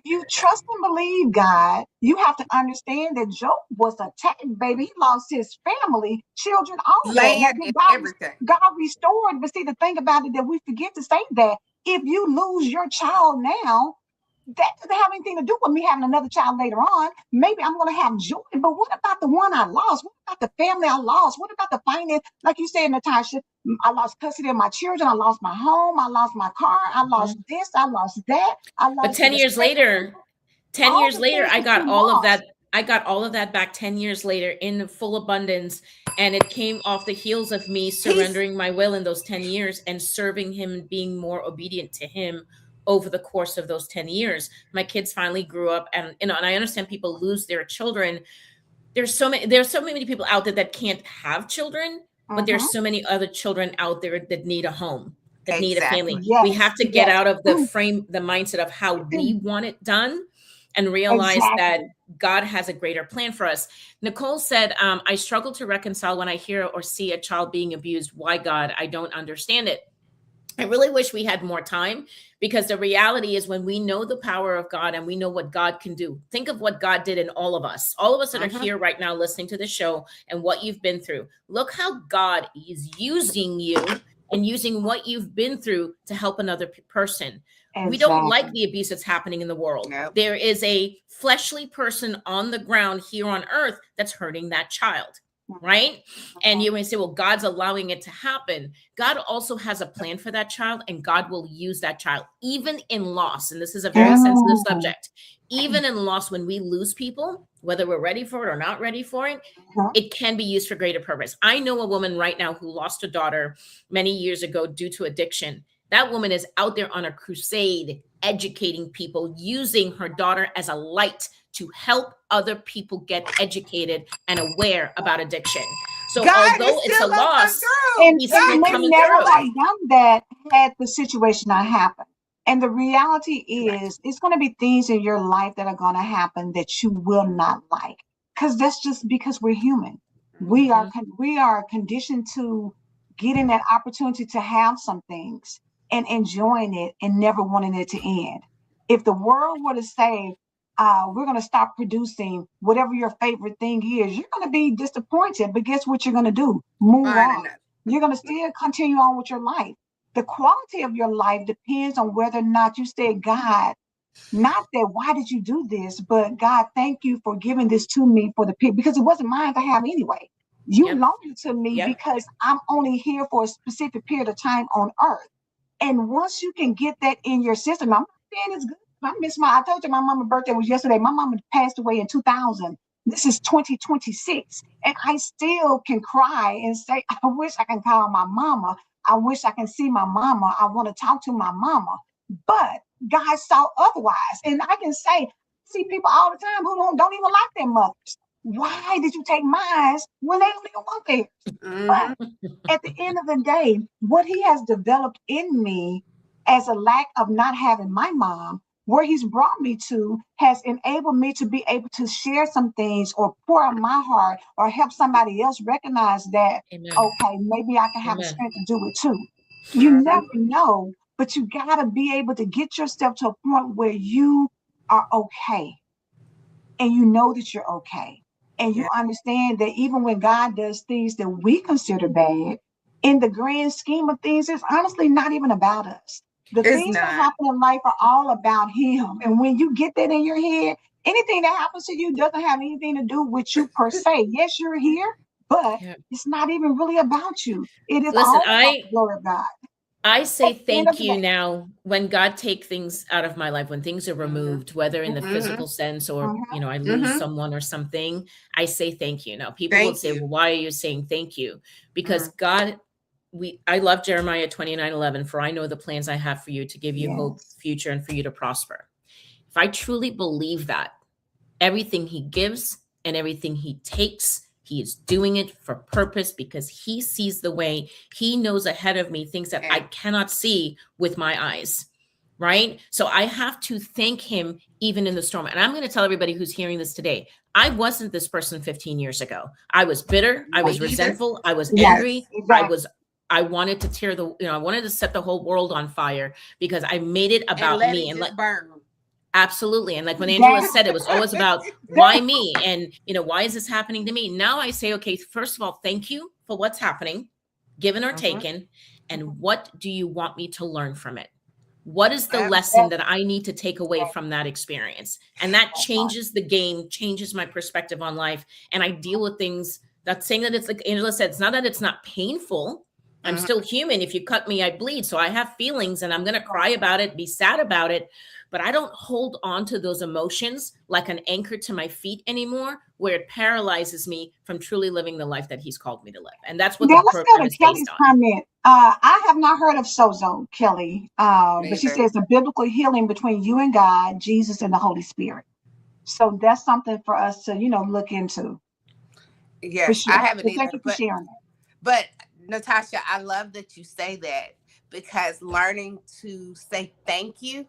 you trust and believe God, you have to understand that Job was attacked, baby. He lost his family, children, all land, that. everything. God restored. But see, the thing about it that we forget to say, that if you lose your child now, that doesn't have anything to do with me having another child later on. Maybe I'm going to have joy, but what about the one I lost? What about the family I lost? What about the finance? Like you said, Natashah, I lost custody of my children. I lost my home. I lost my car. I lost this. I lost that. But 10 years later, I got all of that. I got all of that back 10 years later in full abundance. And it came off the heels of me surrendering my will in those 10 years and serving him and being more obedient to him over the course of those 10 years. My kids finally grew up, and and I understand people lose their children. There's so many people out there that can't have children, but there's so many other children out there that need a home, that need a family. Yes. We have to get out of the mindset of how we want it done, and realize that God has a greater plan for us. Nicole said, I struggle to reconcile when I hear or see a child being abused. Why, God? I don't understand it. I really wish we had more time, because the reality is, when we know the power of God and we know what God can do, think of what God did in all of us that are here right now listening to the show, and what you've been through. Look how God is using you and using what you've been through to help another person. We don't like Exactly. the abuse that's happening in the world. Nope. There is a fleshly person on the ground here on earth that's hurting that child, right? And you may say, well, God's allowing it to happen. God also has a plan for that child, and God will use that child, even in loss. And this is a very sensitive Mm. subject. Even in loss, when we lose people, whether we're ready for it or not ready for it, Mhm. it can be used for greater purpose. I know a woman right now who lost a daughter many years ago due to addiction. That woman is out there on a crusade, educating people, using her daughter as a light to help other people get educated and aware about addiction. So God is although it's a still gonna come loss, through. And he's she still God may is coming never still through. have like, done that had the situation not happened. And the reality right. is, it's going to be things in your life that are going to happen that you will not like, because that's just because we're human. Mhm. We are conditioned to getting that opportunity to have some things and enjoying it and never wanting it to end. If the world were to say, we're going to stop producing whatever your favorite thing is, you're going to be disappointed. But guess what you're going to do? Move Fine on. enough. You're going to still continue on with your life. The quality of your life depends on whether or not you say, God, not that why did you do this, but God, thank you for giving this to me for the people, because it wasn't mine to have anyway. You Yep. loaned it to me Yep. because I'm only here for a specific period of time on earth. And once you can get that in your system, I'm not saying it's good. I told you my mama's birthday was yesterday. My mama passed away in 2000. This is 2026. And I still can cry and say, I wish I can call my mama. I wish I can see my mama. I want to talk to my mama. But God saw otherwise. And I can say, see people all the time who don't even like their mothers. Why did you take mine when they don't even want theirs? Mm-hmm. But at the end of the day, what he has developed in me as a lack of not having my mom, where he's brought me to, has enabled me to be able to share some things or pour out my heart or help somebody else recognize that, Amen. okay, maybe I can have the Amen. strength to do it too. You Mm-hmm. never know, but you got to be able to get yourself to a point where you are okay and you know that you're okay. And you Yeah. understand that even when God does things that we consider bad, in the grand scheme of things, it's honestly not even about us. The It's things that not. happen in life are all about Him. And when you get that in your head, anything that happens to you doesn't have anything to do with you per se. Yes, you're here, but Yeah. it's not even really about you. It is Listen, all about the glory of God. I At say the end of thank the you day. now when God take things out of my life, when things are Mm-hmm. removed, whether in the Mm-hmm. physical sense or, Mhm. I lose Mm-hmm. someone or something, I say thank you. Now, people will Thank say, you. well, why are you saying thank you? Because Mm-hmm. God, I love Jeremiah 29:11, for I know the plans I have for you to give you hope, Yes. future, and for you to prosper. If I truly believe that, everything he gives and everything he takes, he is doing it for purpose because he sees the way. He knows ahead of me things that I Yeah. cannot see with my eyes. Right. So I have to thank him even in the storm. And I'm going to tell everybody who's hearing this today, I wasn't this person 15 years ago. I was bitter. I Me was either. resentful. I was Yes. angry. Yes. Exactly. I wanted to tear I wanted to set the whole world on fire because I made it And about let me. it And like, just burn. absolutely. And like when Angela That, said, it was always about why me? And, why is this happening to me? Now I say, okay, first of all, thank you for what's happening, given or Mm-hmm. taken. And what do you want me to learn from it? What is the Yep. lesson that, that I need to take away that, from that experience? And that that part. changes the game, changes my perspective on life. And I deal with things. That's saying that it's like Angela said, it's not that it's not painful. I'm Mm-hmm. still human. If you cut me, I bleed. So I have feelings and I'm going to cry about it, be sad about it. But I don't hold on to those emotions like an anchor to my feet anymore, where it paralyzes me from truly living the life that he's called me to live. And that's what the Now let's go program to is based Kelly's on. comment. I have not heard of sozo, Kelly, but she Neither. says a biblical healing between you and God, Jesus, and the Holy Spirit. So that's something for us to, look into for Yes, I sure. haven't So thank either. you for sharing that. But Natasha, I love that you say that because learning to say thank you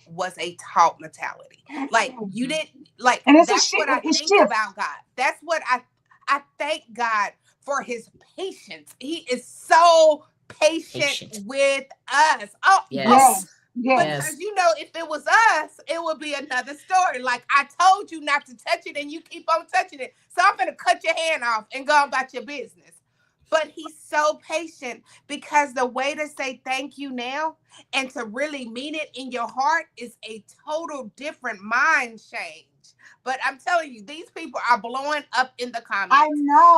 was a taught mentality. Like you Mhm. didn't like And it's a that's what I it think shifts. about God. That's what I thank God for his patience. He is so patient Patient. with us. Oh, Yes. Yes, yes. because Yes. if it was us, it would be another story. Like I told you not to touch it and you keep on touching it. So I'm gonna cut your hand off and go about your business. But he's so so patient, because the way to say thank you now and to really mean it in your heart is a total different mind change. But I'm telling you, these people are blowing up in the comments. I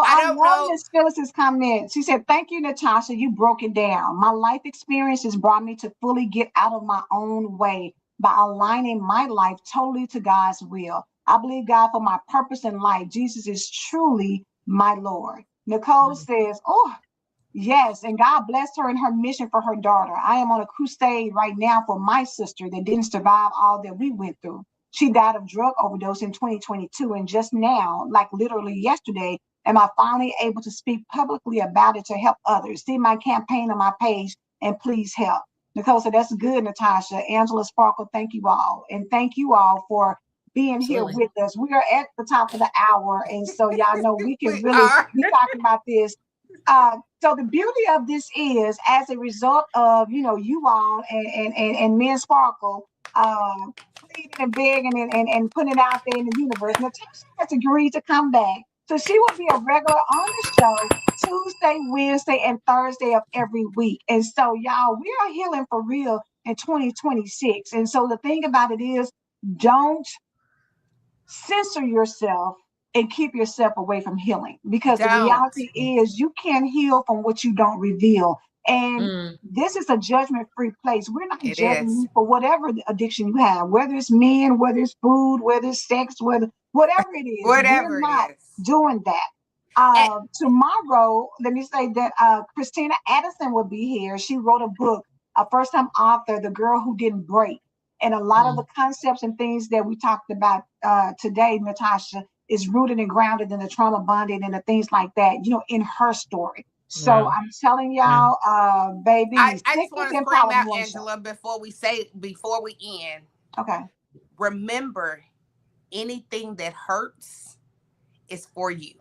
I don't love know. Miss Phyllis's comment. She said, "Thank you, Natasha. You broke it down. My life experiences brought me to fully get out of my own way by aligning my life totally to God's will. I believe God for my purpose in life. Jesus is truly my Lord." Nicole says, "Oh, yes, and God blessed her in her mission for her daughter. I am on a crusade right now for my sister that didn't survive all that we went through. She died of drug overdose in 2022, and just now, like literally yesterday, am I finally able to speak publicly about it to help others. See my campaign on my page and please help." Nicole said, "That's good, Natasha." Angela Sparkle, thank you all. And thank you all for being here Absolutely. with us. We are at the top of the hour, and so y'all know we can We really are. be talking about this. So the beauty of this is, as a result of you all and me and Sparkle pleading and begging and putting it out there in the universe, Natasha has agreed to come back. So she will be a regular on the show Tuesday, Wednesday, and Thursday of every week. And so, y'all, we are healing for real in 2026. And so the thing about it is, don't censor yourself and keep yourself away from healing, because the Don't. reality is you can't heal from what you don't reveal. And Mm, this is a judgment free place. We're not It judging is. you for whatever addiction you have, whether it's men, whether it's food, whether it's sex, whatever it is. We're Whatever it not is. doing that. And, Tomorrow, let me say that Christina Addison will be here. She wrote a book, a first time author, The Girl Who Didn't Break. And a lot of the mm, concepts and things that we talked about today, Natasha, is rooted and grounded in the trauma bonding and the things like that, in her story. So wow. I'm telling Yeah. y'all, baby, I sick just with want to scream Empowered out, One Show. Angela, before we end. Okay. Remember, anything that hurts is for you.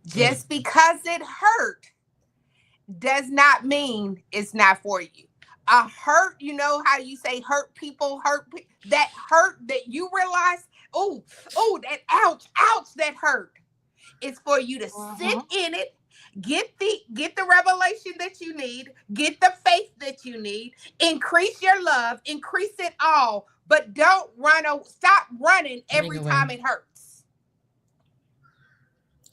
Mm, Just because it hurt does not mean it's not for you. A hurt, you know how you say hurt people, that hurt that you realize, that ouch, that hurt. It's for you to sit Mm-hmm. in it, get the revelation that you need, get the faith that you need, increase your love, increase it all, but don't stop running running every away. time it hurts.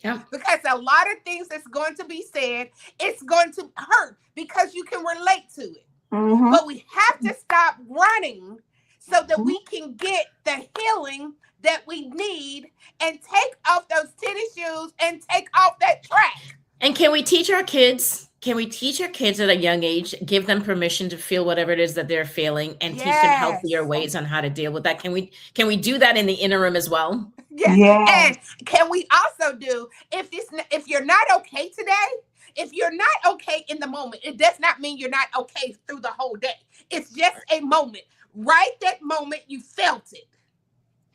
Yeah. Because a lot of things that's going to be said, it's going to hurt because you can relate to it. Mm-hmm. But we have to stop running so that Mm-hmm. we can get the healing that we need and take off those tennis shoes and take off that track. And can we teach our kids? Can we teach our kids at a young age, give them permission to feel whatever it is that they're feeling, and teach them healthier Yes. ways on how to deal with that? Can we do that in the interim as well? Yes. Yes. And can we also do, if you're not okay today, if you're not okay in the moment, it does not mean you're not okay through the whole day. It's just a moment. Right that moment you felt it.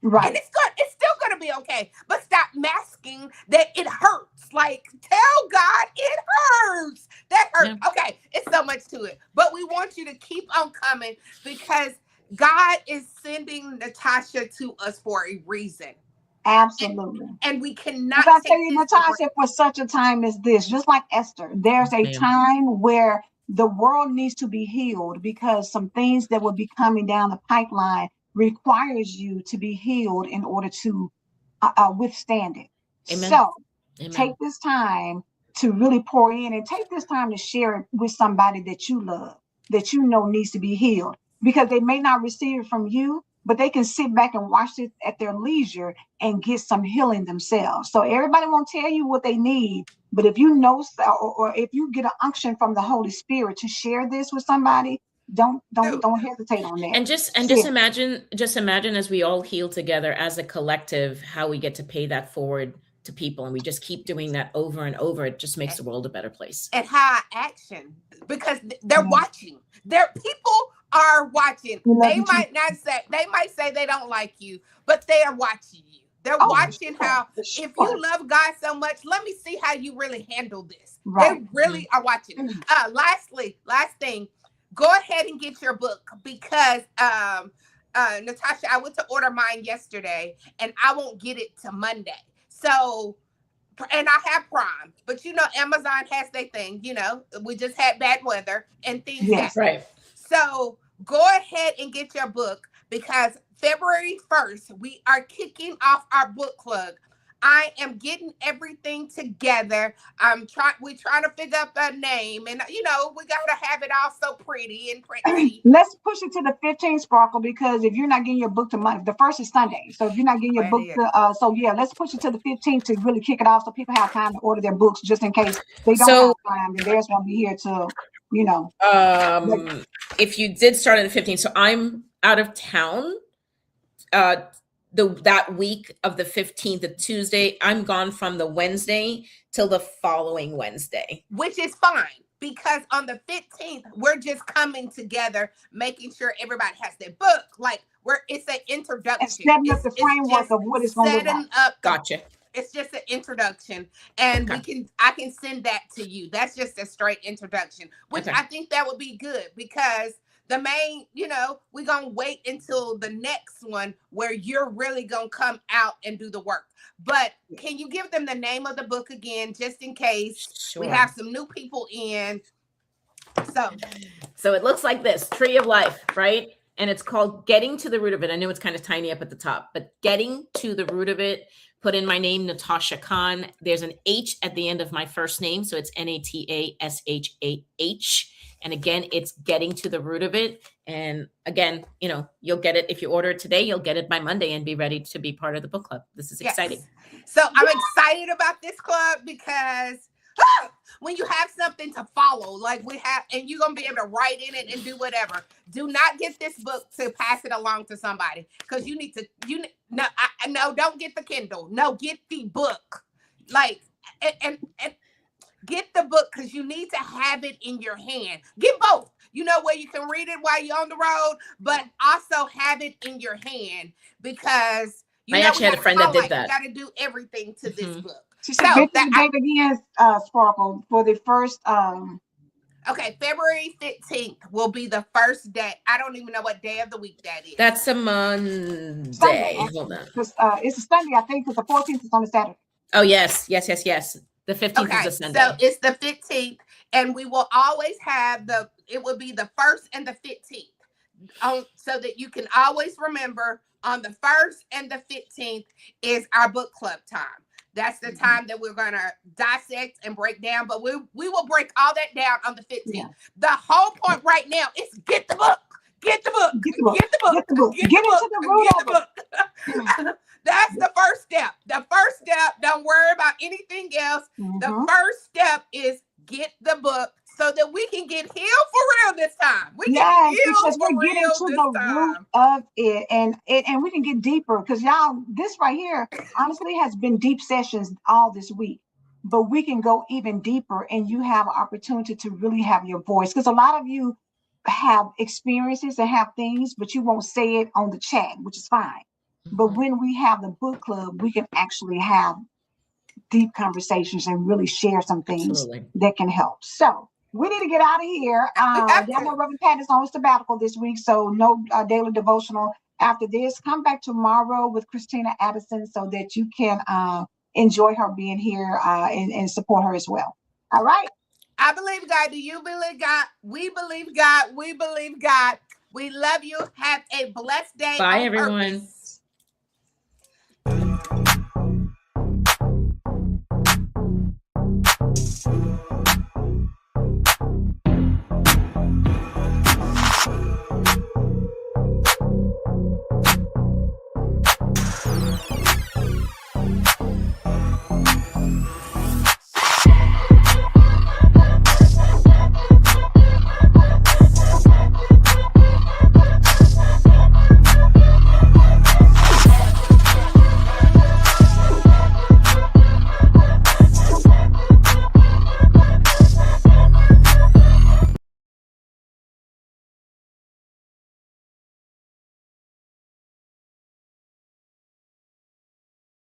And Right. it's still gonna be okay. But stop masking that it hurts. Like, tell God it hurts. That hurt. Yeah. Okay, it's so much to it. But we want you to keep on coming, because God is sending Natasha to us for a reason. And Absolutely. and we As cannot I tell take you, this for granted. Natasha, for such a time as this, just like Esther, there's Yes, a ma'am. time where the world needs to be healed, because some things that will be coming down the pipeline requires you to be healed in order to withstand it. Amen. So take Amen. this time to really pour in, and take this time to share it with somebody that you love, that you know needs to be healed, because they may not receive it from you, but they can sit back and watch it at their leisure and get some healing themselves. So everybody won't tell you what they need, but if you know, or if you get an unction from the Holy Spirit to share this with somebody, don't don't Dude, don't hesitate on that. And just Share. imagine as we all heal together as a collective, how we get to pay that forward to people, and we just keep doing that over and over. It just makes the world a better place. at high action, because they're Yes. watching. People are watching. We love you too. They might say they don't like you, but they are watching you. They're Oh, for watching sure. how, For if you sure. love God so much, let me see how you really handle this. They Right. really are watching. Mhm. Last thing, go ahead and get your book, because Natasha, I went to order mine yesterday and I won't get it to Monday. So and I have Prime, but you know, Amazon has their thing. You know, we just had bad weather and things Yes. happen. Right. So go ahead and get your book because February 1st, we are kicking off our book club. I am getting everything together. We're trying to figure out a name, and you know, we gotta have it all so pretty and pretty. Let's push it to the 15th, Sparkle, because if you're not getting your book to Monday, the first is Sunday. So if you're not getting your book to, so yeah, let's push it to the 15th to really kick it off so people have time to order their books just in case they don't So, have time. And theirs won't be here till, you know. if you did start on the 15th, so I'm out of town. That week of the 15th, the Tuesday, I'm gone from the Wednesday till the following Wednesday. Which is fine because on the 15th, we're just coming together, making sure everybody has their book. Like it's an introduction. And setting up the framework of what it's going to look like. Gotcha. It's just an introduction, and I can send that to you. That's just a straight introduction, which I think that would be good because the main, you know, we're going to wait until the next one where you're really going to come out and do the work. But can you give them the name of the book again, just in case we have some new people in? So it looks like this, Tree of Life, right? And it's called Getting to the Root of It. I know it's kind of tiny up at the top, but Getting to the Root of It. Put in my name, Natashah Khan. There's an H at the end of my first name, so it's Natashah. And again, it's Getting to the Root of It. And again, you know, you'll get it if you order it today. You'll get it by Monday and be ready to be part of the book club. This is exciting. So I'm excited about this club because when you have something to follow, like we have, and you're gonna be able to write in it and do whatever. Do not get this book to pass it along to somebody because you need to. No, don't get the Kindle. No, get the book. Like and get the book because you need to have it in your hand. Get both. You know, where you can read it while you're on the road, but also have it in your hand because I actually had a friend that did that. You got to do everything to this book. She said, date again, Sparkle, for the first. Okay, February 15th will be the first day. I don't even know what day of the week that is. That's a Monday. Sunday. Hold on. It's a Sunday, I think, because the 14th is on a Saturday. Oh, yes. The 15th is a Sunday. So it's the 15th, and we will always have it will be the 1st and the 15th. So that you can always remember on the 1st and the 15th is our book club time. That's the time that we're going to dissect and break down, but we will break all that down on the 15th. Yeah. The whole point right now is get the book. Get the book. Get the book. Get the book. Get the book. Get the book. That's the first step. The first step, don't worry about anything else. Mm-hmm. The first step is get the book so that we can get healed for real this time. Because we're getting to the root of it and we can get deeper because y'all, this right here honestly has been deep sessions all this week, but we can go even deeper and you have an opportunity to really have your voice because a lot of you have experiences and have things, but you won't say it on the chat, which is fine. Mm-hmm. But when we have the book club, we can actually have deep conversations and really share some things that can help. So we need to get out of here. Reverend Pat is on sabbatical this week, so no daily devotional after this. Come back tomorrow with Christina Addison so that you can enjoy her being here and support her as well. All right. I believe God. Do you believe God? We believe God. We believe God. We love you. Have a blessed day. Bye, everyone. Purpose.